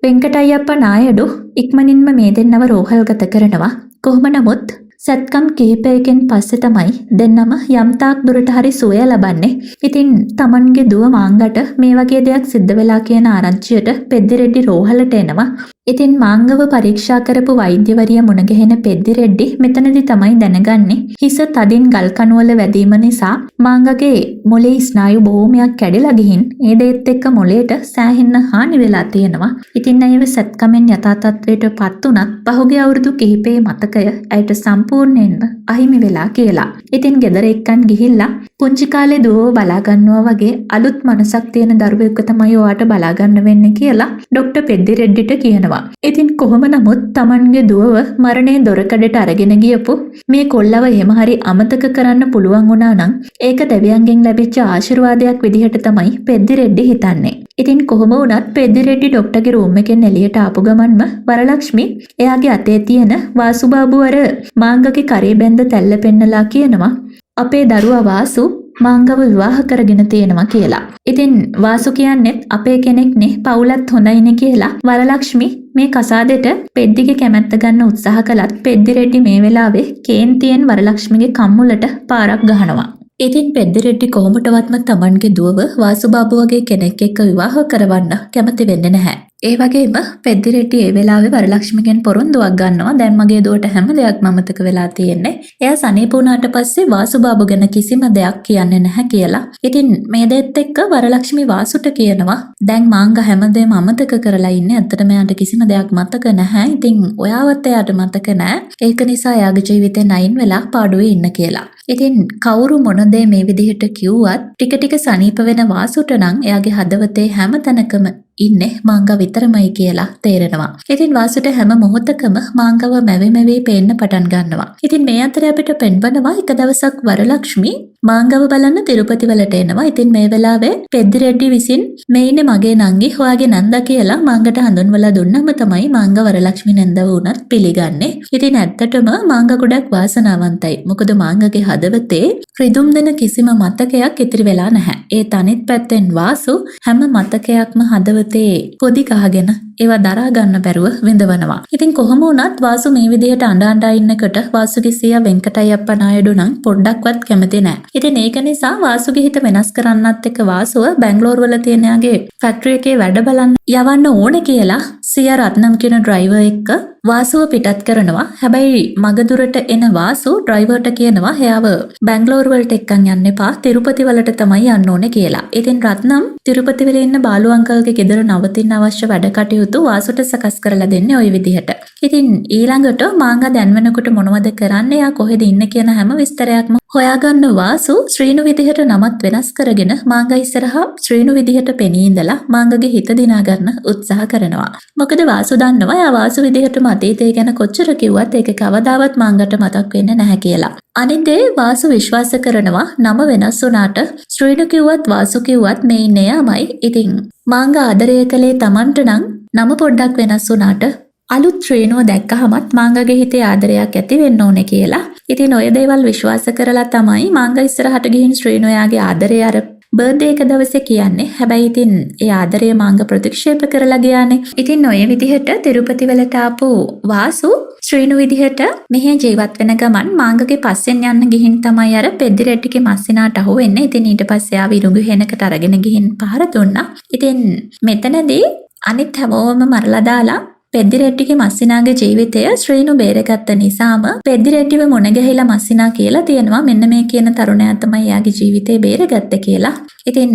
වෙන්කටයප්පා නායඩු ඉක්මනින්ම මේ දෙන්නව රෝහල්ගත කරනවා. කොහොම නමුත් සැත්කම් කිහිපයකින් පස්සේ තමයි දෙන්නම යම්තාක් දුරට හරි සුවය ලබන්නේ. ඉතින් තමන්ගේ දුව මාංගට මේ වගේ දෙයක් සිද්ධ වෙලා කියන ආරංචියට පෙද්දිරෙඩ්ඩි රෝහලට එනවා. ඉතින් මාංගව පරීක්ෂා කරපු වෛද්‍යවරිය මුණ ගැහෙන පෙද්දිරෙඩ්ඩි මෙතනදි තමයි දැනගන්නේ හිස තදින් ගල් කණුවල වැදීම නිසා මාංගගේ මොලේ ස්නායු බොහොමයක් කැඩිලා ගිහින් ඒ දේත් එක්ක මොලේට සෑහෙන්න හානි වෙලා තියෙනවා. ඉතින් ඇයව සැත්කමෙන් යථා තත්ත්වයට පත් උනත් පහුගිය අවුරුදු කිහිපයේ මතකය ඇයට සම්පූර්ණයෙන්ම අහිමි වෙලා කියලා. ඉතින් ගෙදර එක්කන් ගිහිල්ලා පුංචි කාලේ දුවව බලා ගන්නවා වගේ අලුත් මනසක් තියෙන දරුවෙක්ව තමයි ඔයාට බලා ගන්න වෙන්නේ කියලා ඩොක්ටර් පෙද්දිරෙඩ්ඩිට කියනවා. ඉතින් කොහොම නමුත් තමන්ගේ දුවව මරණයේ දොරකඩට අරගෙන ගියපු මේ කොල්ලව එහෙම හරි අමතක කරන්න පුළුවන් වුණා නම් ඒක දෙවියන්ගෙන් ලැබිච්ච ආශිර්වාදයක් විදිහට තමයි පෙද්දිරෙඩ්ඩි හිතන්නේ. ඉතින් කොහොම වුණත් පෙද්දිරෙඩ්ඩි ඩොක්ටර්ගේ රූම් එකෙන් එළියට ආපු ගමන්ම වරලක්ෂ්මි එයාගේ අතේ තියෙන වාසුබාබු අර මාංගගේ කරේ බැඳ තැල්ල පෙන්නලා කියනවා අපේ දරුවා වාසු මාංගව විවාහ කරගෙන තියෙනවා කියලා. ඉතින් වාසු කියන්නේත් අපේ කෙනෙක්නේ පවුලත් හොඳයිනේ කියලා වරලක්ෂ්මි මේ කසාදෙට පෙද්දිගේ කැමැත්ත ගන්න උත්සාහ කළත් පෙද්දිරෙඩ්ඩි මේ වෙලාවේ කේන්තියෙන් වරලක්ෂ්මිගේ කම්මුලට පාරක් ගහනවා. ඉතින් පෙද්දිරෙඩ්ඩි කොහොමටවත්ම තමන්ගේ දුවව වාසුබාබු වගේ කෙනෙක් එක්ක විවාහ කරවන්න කැමති වෙන්නේ නැහැ. ඒ වගේම පෙද්දිරෙඩ්ඩි ඒ වෙලාවේ වරලක්ෂ්මිගෙන් පොරොන්දුවක් ගන්නවා දැන් මගේ දුවට හැම දෙයක්ම අමතක වෙලා තියෙන්නේ. එයා සනීප වුණාට පස්සේ වාසුබාබු ගැන කිසිම දෙයක් කියන්නේ නැහැ කියලා. ඉතින් මේ දෙත් එක්ක වරලක්ෂ්මි වාසුට කියනවා දැන් මාංග හැමදේම අමතක කරලා ඉන්නේ. ඇත්තටම එයාට කිසිම දෙයක් මතක නැහැ. ඉතින් ඔයාවත් එයාට මතක නැහැ. ඒක නිසා එයාගේ ජීවිතේ නයින් වෙලා පාඩුවේ ඉන්න කියලා. ඉතින් කවුරු මොන දේ මේ විදිහට කිව්වත් ටික ටික සනීප වෙන වාසුට නම් එයාගේ හදවතේ හැම තැනකම ඉන්නේ මාංග විතරමයි කියලා තේරෙනවා. ඉතින් වාසුට හැම මොහොතකම මාංගව මැවි පේන්න පටන් ගන්නවා. ඉතින් මේ අතරේ අපිට පෙන්වනවා එක දවසක් වරලක්ෂ්මි මාංගව බලන්න තිරුපති වලට එනවා. ඉතින් මේ වෙලාවේ පෙද්දිරෙඩ්ඩි විසින් මේ ඉන්නේ මගේ නංගි හොයාගේ නන්දා කියලා මාංගට හඳුන්වලා දුන්නම තමයි මාංග වරලක්ෂ්මි නන්දව උනත් පිළිගන්නේ. ඉතින් ඇත්තටම මාංග ගොඩක් වාසනාවන්තයි. මොකද මාංගගේ හදවතේ රිදුම් දෙන කිසිම මතකයක් ඉතිරි වෙලා නැහැ. ඒ තනිත් පැත්තෙන් වාසු හැම මතකයක්ම හදවතේ පොඩි ගහගෙන ඒවා දරා ගන්න බැරුව විඳවනවා. ඉතින් කොහොම වුණත් වාසු මේ විදිහට අඬ ඉන්නකොට වාසුගේ සීයා වෙන්කටයප්පා නායඩු නම් පොඩ්ඩක්වත් කැමති නැහැ. ඉතින් ඒක නිසා වාසුගේ හිත වෙනස් කරන්නත් එක්ක වාසුව බැංගලෝර් වල තියෙන යාගේ ෆැක්ටරි එකේ වැඩ බලන්න යවන්න ඕනේ කියලා සීයා රත්නම් කියන ඩ්‍රයිවර් එක්ක වාසුව පිටත් කරනවා. හැබැයි මගදුරට එන වාසු ඩ්‍රයිවර්ට කියනවා එයාව බැංගලෝර් වලට එක්කන් යන්න එපා තිරුපති වලට තමයි යන්න ඕනේ කියලා. ඉතින් රත්නම් තිරුපති වල ඉන්න බාලු අංකල්ගේ ගෙදර නවතින්න අවශ්‍ය වැඩ කටයුතු වාසුට සකස් කරලා දෙන්නේ ওই විදිහට. ඉතින් ඊළඟට මාංගා දැන් වෙනකොට මොනවද කරන්නේ? එයා කොහෙද ඉන්නේ කියන හැම විස්තරයක්ම හොයාගන්න වාසු ශ්‍රීනු විදිහට නමත් වෙනස් කරගෙන මාංගා ඉස්සරහා ශ්‍රීනු විදිහට පෙනී ඉඳලා මාංගගේ හිත දිනා ගන්න උත්සාහ කරනවා. මොකද වාසු දන්නවා එයා වාසු විදිහටම අතීතය ගැන කොච්චර කිව්වත් ඒක කවදාවත් මාංගට මතක් වෙන්නේ නැහැ කියලා. අනිත් දේ වාසු විශ්වාස කරනවා නම වෙනස් වුණාට ශ්‍රීනු කිව්වත් වාසු කිව්වත් මේ ඉන්නේ යාමයි. ඉතින් මාංගා ආදරය කළේ Tamanට නම් නම පොඩ්ඩක් වෙනස් වුණාට අලුත් ශ්‍රීනුව දැක්කහමත් මාංගගේ හිතේ ආදරයක් ඇති වෙන්න ඕනේ කියලා. ඉතින් ඔය දේවල් විශ්වාස කරලා තමයි මාංගා ඉස්සරහට ගිහින් ශ්‍රීනුයාගේ ආදරය අර බර්ත්ඩේ එක දවසේ කියන්නේ. හැබැයි ඉතින් ඒ ආදරය මාංග ප්‍රතික්ෂේප කරලා ගියානේ. ඉතින් ඔය විදිහට තිරුපති වලට ආපු වාසු ශ්‍රීනු විදිහට මෙහි ජීවත් වෙන ගමන් මාංගගේ පස්සෙන් යන්න ගිහින් තමයි අර පෙද්දිරෙඩ්ඩිගේ මස්සිනාට අහු වෙන්නේ. ඉතින් ඊට පස්සේ ආව ඉරුඟු හෙනකට අරගෙන ගිහින් පහර දුන්නා. ඉතින් මෙතනදී අනිත් හැමෝම මරලා දාලා පෙද්දිරෙඩ්ඩිගේ මස්සිනාගේ ජීවිතය ශ්‍රීනු බේරගත්ත නිසාම පෙද්දිරෙඩ්ඩිව මුණ ගැහිලා මස්සිනා කියලා තියෙනවා මෙන්න මේ කියන තරුණයා තමයි එයාගේ ජීවිතේ බේරගත්තේ කියලා. ඉතින්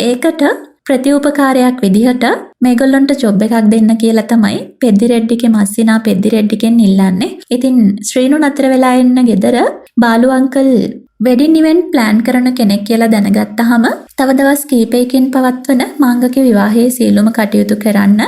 ඒකට ප්‍රතිඋපකාරයක් විදිහට මේගොල්ලන්ට ජොබ් එකක් දෙන්න කියලා තමයි පෙද්දිරෙඩ්ඩිගේ මස්සිනා පෙද්දිරෙඩ්ඩිගෙන් ඉල්ලන්නේ. ඉතින් ශ්‍රීනු නතර වෙලා ඉන්න ගෙදර බාලු අංකල් වෙඩින් ඉවෙන්ට් ප්ලෑන් කරන කෙනෙක් කියලා දැනගත්තාම තව දවස් කීපයකින් පවත්වන මාංගගේ විවාහයේ සියලුම කටයුතු කරන්න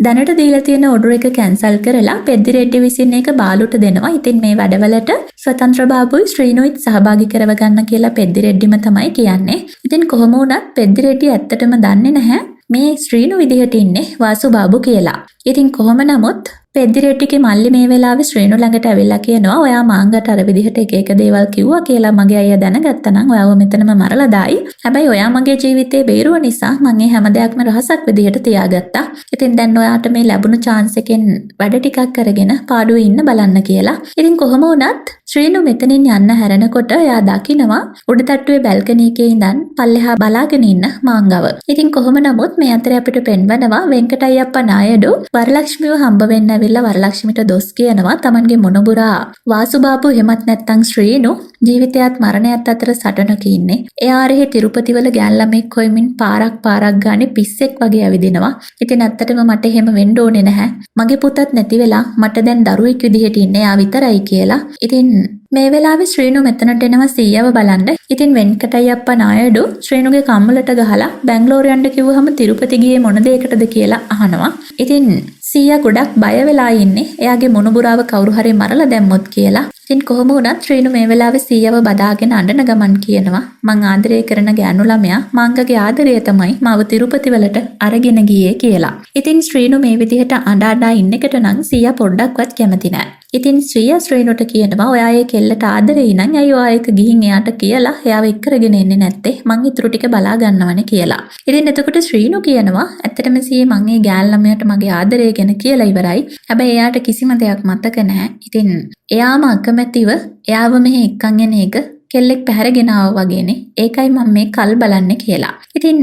දැනට දීලා තියෙන ඔඩර් එක කැන්සල් කරලා පෙද්දි රෙඩ්ඩි විසින් ඒක බාලුට දෙනවා. ඉතින් මේ වැඩවලට ස්වතන්ත්‍ර බාබුයි ශ්‍රීනුයිත් සහභාගී කරවගන්න කියලා පෙද්දි රෙඩ්ඩිම තමයි කියන්නේ. ඉතින් කොහොම වුණත් පෙද්දි රෙඩ්ඩි ඇත්තටම දන්නේ නැහැ මේ ශ්‍රීනු විදිහට ඉන්නේ වාසු බාබු කියලා. ඉතින් කොහොම නමුත් පෙද්දි රෙඩ්ඩිගේ මල්ලි මේ වෙලාවේ ශ්‍රීනු ළඟට ඇවිල්ලා කියනවා ඔයා මාංගට අර විදිහට එක දේවල් කිව්වා කියලා මගේ අයියා දැනගත්තා නම් ඔයාව මෙතනම මරලා දායි. හැබැයි ඔයා මගේ ජීවිතේ බේරුව නිසා මම මේ හැම දෙයක්ම රහසක් විදිහට තියාගත්තා. ඉතින් දැන් ඔයාට මේ ලැබුණු chance එකෙන් වැඩ ටිකක් කරගෙන පාඩුවේ ඉන්න බලන්න කියලා. ඉතින් කොහොම වුණත් ශ්‍රීනු මෙතනින් යන්න හැරෙනකොට එයා දකිනවා උඩ තට්ටුවේ බැල්කනි එකේ ඉඳන් පල්ලෙහා බලාගෙන ඉන්න මාංගව. ඉතින් කොහොම නමුත් මේ අතරේ අපිට පෙන්වනවා වෙන්කටයප්පා නායඩු වරලක්ෂ්මිව හම්බ වෙන්න ඇවිල්ලා වරලක්ෂ්මිට දොස් කියනවා තමන්ගේ මොනබුරා වාසුබාපු එහෙමත් නැත්තම් ශ්‍රීනු ජීවිතයත් මරණයත් අතර සටනක ඉන්නේ. එයා ආරෙහි තිරුපතිවල ගෑන් ළමෙක් හොයමින් පාරක් ගානේ පිස්සෙක් වගේ ඇවිදිනවා. ඉතින් ඇත්තටම මට එහෙම වෙන්න ඕනේ නැහැ. මගේ පුතත් නැති වෙලා මට දැන් දරුවෙක් විදිහට ඉන්නේ යා විතරයි කියලා. ඉතින් මේ වෙලාවේ ශ්‍රීනු මෙතනට එනවා සීයාව බලන්න. ඉතින් වෙන්කටයප්පා නායඩු ශ්‍රීනුගේ කම්මලට ගහලා බැංගලෝර යන්න කිව්වහම තිරුපති ගියේ මොන දෙයකටද කියලා අහනවා. ඉතින් සීයා ගොඩක් බය වෙලා ඉන්නේ. එයාගේ මොනුබුරාව කවුරු හරි මරලා දැම්මොත් කියලා. ඉතින් කොහොම වුණත් ශ්‍රීනු මේ වෙලාවේ සීයාව බදාගෙන අඬන ගමන් කියනවා මං ආදරය කරන ගෑනු ළමයා මාංගගේ ආදරය තමයි මාව තිරුපති වලට අරගෙන ගියේ කියලා. ඉතින් ශ්‍රීනු මේ විදිහට අඬ ඉන්නකට නම් සීයා පොඩ්ඩක්වත් කැමති නෑ. ඉතින් ශ්‍රීනුට කියනවා ඔයා ඒ කෙල්ලට ආදරේ නම් අයිය ඔයා ඒක ගිහින් එයාට කියලා එයාව එක්කරගෙන එන්නේ නැත්තේ මං ඊටු ටික බලා ගන්නවනේ කියලා. ඉතින් එතකොට ශ්‍රීනු කියනවා ඇත්තටම සීයේ මං ඒ ගෑන් ළමයාට මගේ ආදරය ගැන කියලා ඉවරයි. හැබැයි එයාට කිසිම දෙයක් මතක නැහැ. ඉතින් එයාම අකමැතිව එයාව මෙහෙ එක්කන් එන එක කෙල්ලෙක් පැහැරගෙන ආවා වගේනේ. ඒකයි මම මේ කල් බලන්නේ කියලා. ඉතින්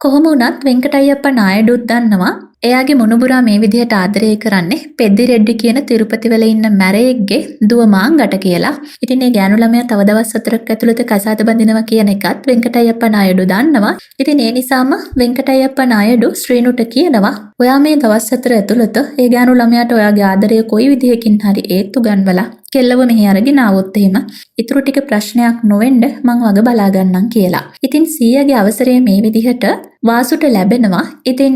කොහොම වුණත් වෙන්කටයප්පා නායඩුත් දන්නවා එයාගේ මොනුබුරා මේ විදිහට ආදරය කරන්නේ පෙද්දි රෙඩ්ඩි කියන තිරුපති වල ඉන්න මැරයෙක්ගේ දුව මාංගට කියලා. ඉතින් මේ ගෑනු ළමයා තව දවස් 4ක් ඇතුළත කසාද බඳිනවා කියන එකත් වෙන්කටයප්පා නායඩු දන්නවා. ඉතින් ඒ නිසාම වෙන්කටයප්පා නායඩු ශ්‍රීනුට කියනවා ඔයා මේ දවස් 4 ඇතුළත ඒ ගෑනු ළමයාට ඔයාගේ ආදරය කොයි විදිහකින් හරි ඒත්තු ගන්නවලා කෙල්ලව මෙහි අරගෙන ආවොත් එහෙම ඊටු ටික ප්‍රශ්නයක් නොවෙන්න මං වග බලා ගන්නම් කියලා. ඉතින් සීයාගේ අවසරය මේ විදිහට වාසුට ලැබෙනවා. ඉතින්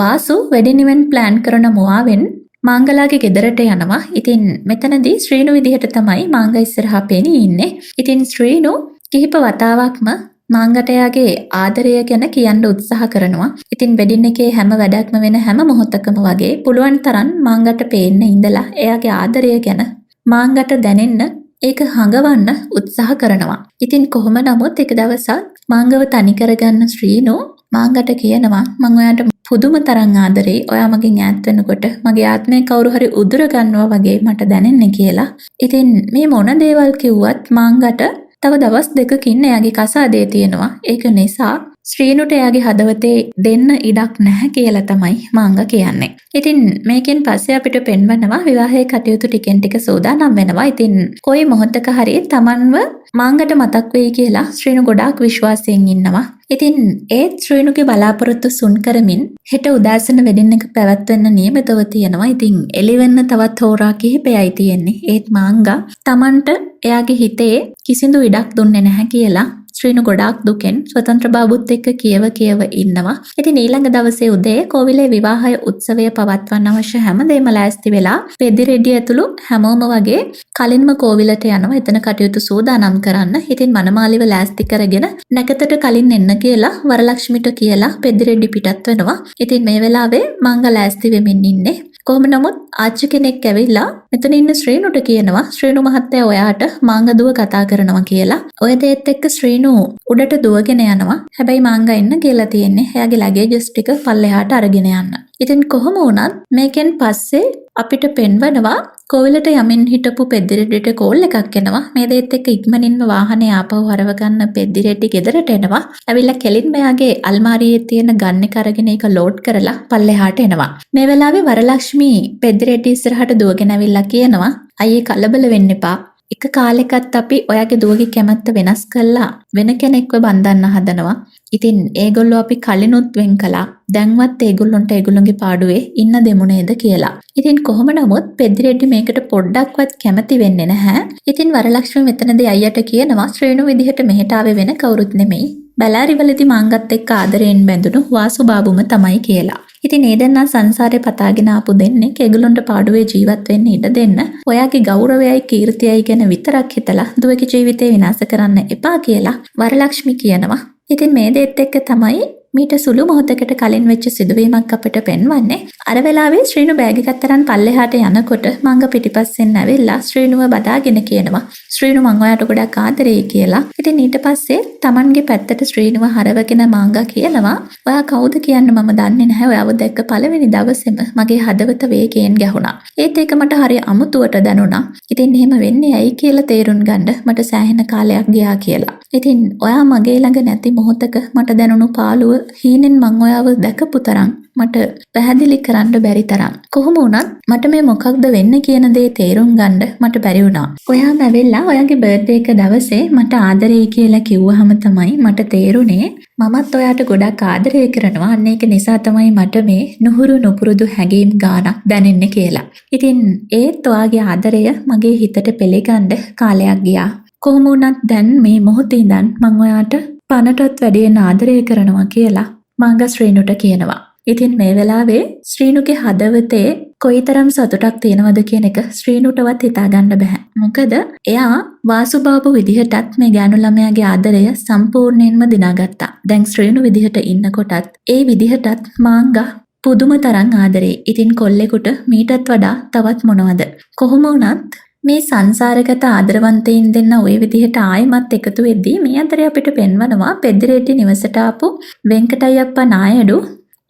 වාසු වෙඩින් ඉවෙන්ට් ප්ලෑන් කරන මුවාවෙන් මාංගලාගේ ගෙදරට යනවා. ඉතින් මෙතනදී ශ්‍රීනු විදිහට තමයි මාංග ඉස්සරහා පෙනී ඉන්නේ. ඉතින් ශ්‍රීනු කිහිප වතාවක්ම මාංගට එයාගේ ආදරය ගැන කියන්න උත්සාහ කරනවා. ඉතින් වෙඩින් එකේ හැම වැඩක්ම වෙන හැම මොහොතකම වගේ පුළුවන් තරම් මාංගට පේන්න ඉඳලා එයාගේ ආදරය ගැන මාංගට දැනෙන්න ඒක හඟවන්න උත්සාහ කරනවා. ඉතින් කොහොම නමුත් එක දවසක් මාංගව තනි කරගන්න ශ්‍රීනු මාංගට කියනවා මං ඔයාට පුදුම තරම් ආදරේ. ඔයා මගෙන් ඈත් වෙනකොට මගේ ආත්මය කවුරු හරි උදුර ගන්නවා වගේ මට දැනෙන්නේ කියලා. ඉතින් මේ මොන දේවල් කිව්වත් මාංගට තව දවස් 2කින් එයාගේ කසාදේ තියෙනවා. ඒක නිසා ශ්‍රීනුට එයාගේ හදවතේ දෙන්න ඉඩක් නැහැ කියලා තමයි මාංග කියන්නේ. ඉතින් මේකෙන් පස්සේ අපිට පෙන්වනවා විවාහයේ කටයුතු ටිකෙන් ටික සූදානම් වෙනවා. ඉතින් කොයි මොහොතක හරි Tamanව මාංගට මතක් වෙයි කියලා ශ්‍රීනු ගොඩාක් විශ්වාසයෙන් ඉන්නවා. ඉතින් ඒත් ශ්‍රීනුගේ බලාපොරොත්තු සුන් කරමින් හෙට උදෑසන වෙඩින් එක පැවැත්වෙන්න නියමිතව තියෙනවා. ඉතින් එළිවෙන්න තවත් හෝරා කිහිපයයි තියෙන්නේ. ඒත් මාංගා Tamanට එයාගේ හිතේ කිසිදු ඉඩක් දුන්නේ නැහැ කියලා ශ්‍රීනු ගොඩාක් දුකෙන් ස්වතන්ත්‍ර බාබුත් එක්ක කියව ඉන්නවා. ඉතින් ඊළඟ දවසේ උදේ කෝවිලේ විවාහය උත්සවය පවත්වන්න අවශ්‍ය හැමදේම ලෑස්ති වෙලා පෙද්දි රෙඩ්ඩි ඇතුළු හැමෝම වගේ කලින්ම කෝවිලට යනවා. එතන කටයුතු සූදානම් කරන්න. ඉතින් මනමාලිව ලෑස්ති කරගෙන නැකතට කලින් එන්න කියලා වරලක්ෂ්මිට කියලා පෙද්දි රෙඩ්ඩි පිටත් වෙනවා. ඉතින් මේ වෙලාවේ මංග ලෑස්ති වෙමින් ඉන්නේ. කොහොම නමුත් ආච්චි කෙනෙක් ඇවිල්ලා මෙතන ඉන්න ශ්‍රීනුට කියනවා ශ්‍රීනු මහත්තයා ඔයාට මාංගදුව කතා කරනවා කියලා. ඔය දේත් එක්ක ශ්‍රීනු උඩට දුවගෙන යනවා. හැබැයි මාංගා එන්න කියලා තියෙන්නේ එයාගේ ලගේජස් ටික පල්ලෙහාට අරගෙන යන්න. ඉතින් කොහොම වුණත් මේකෙන් පස්සේ අපිට පෙන්වනවා කෝවිලට යමින් හිටපු පෙද්දි රෙඩ්ඩිට කෝල් එකක් එනවා. මේ දේත් එක්ක ඉක්මනින්ම වාහනේ ආපහු හරව ගන්න පෙද්දි රෙඩ්ඩි ගෙදරට එනවා. ඇවිල්ලා කෙලින්ම එයාගේ අල්මාරියේ තියෙන ගන් එක අරගෙන ඒක ලෝඩ් කරලා පල්ලෙහාට එනවා. මේ වෙලාවේ වරලක්ෂ්මී පෙද්දි රෙඩ්ඩි ඉස්සරහට දුවගෙන ඇවිල්ලා කියනවා අයියේ කලබල වෙන්න එපා. එක කාලෙකත් අපි ඔයාගේ දුවගේ කැමැත්ත වෙනස් කළා වෙන කෙනෙක්ව බඳින්න හදනවා. ඉතින් ඒගොල්ලෝ අපි කලිනුත් වෙන් කළා. දැන්වත් ඒගොල්ලොන්ට ඒගොල්ලොන්ගේ පාඩුවේ ඉන්න දෙමු නේද කියලා. ඉතින් කොහොම නමුත් පෙද්දිරෙඩ්ඩි මේකට පොඩ්ඩක්වත් කැමති වෙන්නේ නැහැ. ඉතින් වරලක්ෂ්මී මෙතනදී අයියට කියනවා ශ්‍රේණු විදිහට මෙහෙට ආවේ වෙන කවුරුත් නෙමෙයි. බැලෑරිවලදී මාංගත් එක්ක ආදරයෙන් බැඳුණු වාසු බාබුම තමයි කියලා. ඉතින් ඒ දෙන්නා සංසාරේ පතාගෙන ආපු දෙන්නේ ඒගොල්ලොන්ට පාඩුවේ ජීවත් වෙන්න ඉඩ දෙන්න. ඔයාගේ ගෞරවයයි කීර්තියයි ගැන විතරක් හිතලා දුවගේ ජීවිතේ විනාශ කරන්න එපා කියලා වරලක්ෂ්මී කියනවා. ඉතින් මේ දෙත් එක්ක තමයි මීට සුළු මොහොතකට කලින් වෙච්ච සිදුවීමක් අපිට පෙන්වන්නේ. අර වෙලාවේ ශ්‍රීනු බෑග් එකක් තරන් පල්ලෙහාට යනකොට මංග පිටිපස්සෙන් ඇවිල්ලා ශ්‍රීනුව බදාගෙන කියනවා ශ්‍රීනු මං ඔයාට ගොඩක් ආදරෙයි කියලා. ඉතින් ඊට පස්සේ Tamanගේ පැත්තට ශ්‍රීනුව හරවගෙන මංගා කියනවා ඔයා කවුද කියන්න මම දන්නේ නැහැ. ඔයාව දැක්ක පළවෙනි දවසේම මගේ හදවත වේගයෙන් ගැහුණා. ඒත් ඒක මට හරි අමුතුවට දැනුණා. ඉතින් එහෙම වෙන්නේ ඇයි කියලා තේරුම් ගන්න මට සෑහෙන කාලයක් ගියා කියලා. ඉතින් ඔයා මගේ ළඟ නැති මොහොතක මට දැනුණු පාළුව හීනෙන් මං ඔයාව දැකපු තරම් මට පැහැදිලි කරන්න බැරි තරම් කොහොම වුණත් මට මේ මොකක්ද වෙන්න කියන දේ තේරුම් ගන්න මට බැරි වුණා. ඔයාම ඇවිල්ලා ඔයාගේ බර්ත්ඩේ එක දවසේ මට ආදරෙයි කියලා කිව්වහම තමයි මට තේරුනේ මමත් ඔයාට ගොඩක් ආදරය කරනවා. අන්න ඒක නිසා තමයි මට මේ නුහුරු නුපුරුදු හැඟීම් ගානක් දැනෙන්නේ කියලා. ඉතින් ඒත් ඔයාගේ ආදරය මගේ හිතට පෙළගන්න කාලයක් ගියා. කොහොම වුණත් දැන් මේ මොහොතේ ඉඳන් මං ඔයාට පණටත් වැඩියෙන් ආදරය කරනවා කියලා මංග ශ්‍රීනුට කියනවා. ඉතින් මේ වෙලාවේ ශ්‍රීනුගේ හදවතේ කොයිතරම් සතුටක් තියෙනවද කියන එක ශ්‍රීනුටවත් හිතා ගන්න බෑ. මොකද එයා වාසුබාබු විදිහටත් මේ ගෑනු ළමයාගේ ආදරය සම්පූර්ණයෙන්ම දිනාගත්තා. දැන් ශ්‍රීනු විදිහට ඉන්නකොටත් ඒ විදිහටත් මාංගා පුදුම තරම් ආදරේ. ඉතින් කොල්ලෙකුට මීටත් වඩා තවත් මොනවද? කොහොම වුණත් මේ සංසාරගත ආදරවන්තයින් දෙන්න ওই විදිහට ආයෙමත් එකතු වෙද්දී මේ අතරේ අපිට පෙන්වනවා පෙද්දිරෙඩ්ඩි නිවසට ආපු වෙන්කටයප්පා නායඩු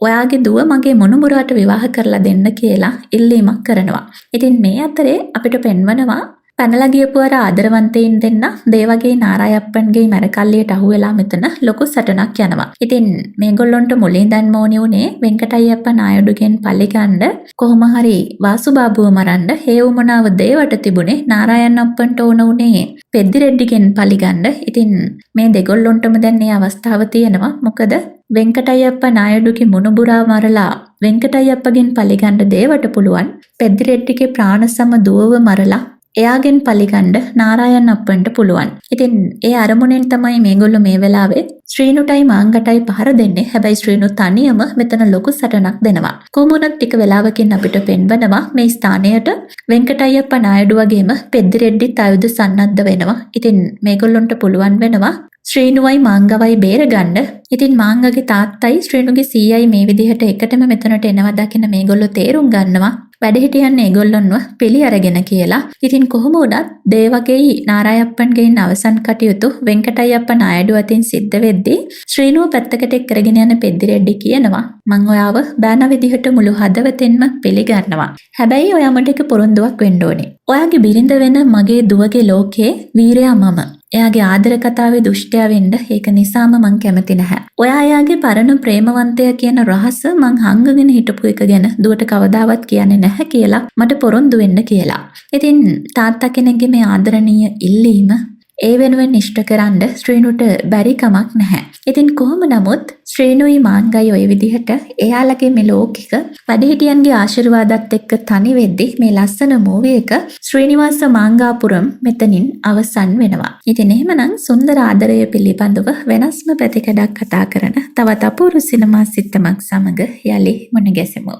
ඔයාගේ දුව මගේ මොනුබුරාට විවාහ කරලා දෙන්න කියලා ඉල්ලීමක් කරනවා. ඉතින් මේ අතරේ අපිට පෙන්වනවා පැනලා ගියපු අර ආදරවන්තයින් දෙන්න දේවගේ නාරායප්පන්ගේ මරකල්ලියට අහුවෙලා මෙතන ලොකු සටනක් යනවා. ඉතින් මේගොල්ලොන්ට මුලින් දැන් ඕනේ උනේ වෙන්කටයප්පා නායඩුගෙන් පල්ලි ගන්න කොහොම හරි වාසුබාබුව මරන්න හේවුමනාව දේවට තිබුණේ නාරායන් අප්පන්ට ඕන උනේ පෙද්දිරෙඩ්ඩිගෙන් පල්ලි ගන්න. ඉතින් මේ දෙගොල්ලොන්ටම දැන් මේ අවස්ථාව තියෙනවා. මොකද වෙන්කටයප්පා නායඩුගේ මුණුබුරා මරලා වෙන්කටයප්පගෙන් පල්ලි ගන්න දේවට පුළුවන් පෙද්දිරෙඩ්ඩිගේ ප්‍රාණසම දුවව මරලා එයාගෙන් පලිගන්න නාරායන් අප්පන්ට පුළුවන්. ඉතින් ඒ අරමුණෙන් තමයි මේගොල්ලෝ මේ වෙලාවේ ශ්‍රීනුටයි මාංගටයි පහර දෙන්නේ. හැබැයි ශ්‍රීනු තනියම මෙතන ලොකු සටනක් දෙනවා. කොහොමුණත් ටික වෙලාවකින් අපිට පෙන්වනවා මේ ස්ථානයට වෙන්කටයප්පා නායඩු වගේම පෙද්දිරෙඩ්ඩිත් ආයුධ සන්නද්ධ වෙනවා. ඉතින් මේගොල්ලොන්ට පුළුවන් වෙනවා ශ්‍රීනුවයි මාංගවයි බේරගන්න. ඉතින් මාංගගේ තාත්තයි ශ්‍රීනුගේ සීයයි මේ විදිහට එකටම මෙතනට එනවා දකින මේගොල්ලෝ තේරුම් ගන්නවා වැඩහිටියන් ඒගොල්ලොන්ව පිළි අරගෙන කියලා. ඉතින් කොහොම වුණත් දේවගේ නාරායප්පන්ගෙන් අවසන් කටයුතු වෙන්කටයප්පා නායඩු අතින් සිද්ධ වෙද්දී ශ්‍රීනුව පැත්තකට එක්කරගෙන යන පෙද්දිරෙඩ්ඩි කියනවා මං ඔයාව බෑන විදිහට මුළු හදවතින්ම පිළිගන්නවා. හැබැයි ඔයා මට එක පොරොන්දුවක් වෙන්න ඕනේ. ඔයාගේ බිරිඳ වෙන මගේ දුවගේ ලෝකේ වීරයා මම. එයාගේ ආදර කතාවේ දුෂ්ටයා වෙන්න ඒක නිසාම මං කැමති නැහැ. ඔයා එයාගේ පරණ ප්‍රේමවන්තයා කියන රහස මං හංගගෙන හිටපු එක ගැන දුවට කවදාවත් කියන්නේ නැහැ කියලා මට පොරොන්දු වෙන්න කියලා. ඉතින් තාත්තා කෙනෙක්ගේ මේ ආදරණීය ඉල්ලීම ඒ වෙනුවෙන් ඉෂ්ට කරන්න ශ්‍රීනුට බැරි කමක් නැහැ. ඉතින් කොහොම නමුත් ශ්‍රීනුයි මාංගයි ඔය විදිහට එයාලගේ මේ ලෝකික වැඩිහිටියන්ගේ ආශිර්වාදත් එක්ක තනි වෙද්දී මේ ලස්සන මූවි එක ශ්‍රීනිවාස මාංගාපුරම් මෙතනින් අවසන් වෙනවා. ඉතින් එහෙමනම් සුන්දර ආදරය පිළිබඳව වෙනස්ම පැතිකඩක් කතා කරන තවත් අපූර්ව සිනමා සිත්තමක් සමග යලි මුණ ගැසෙමු.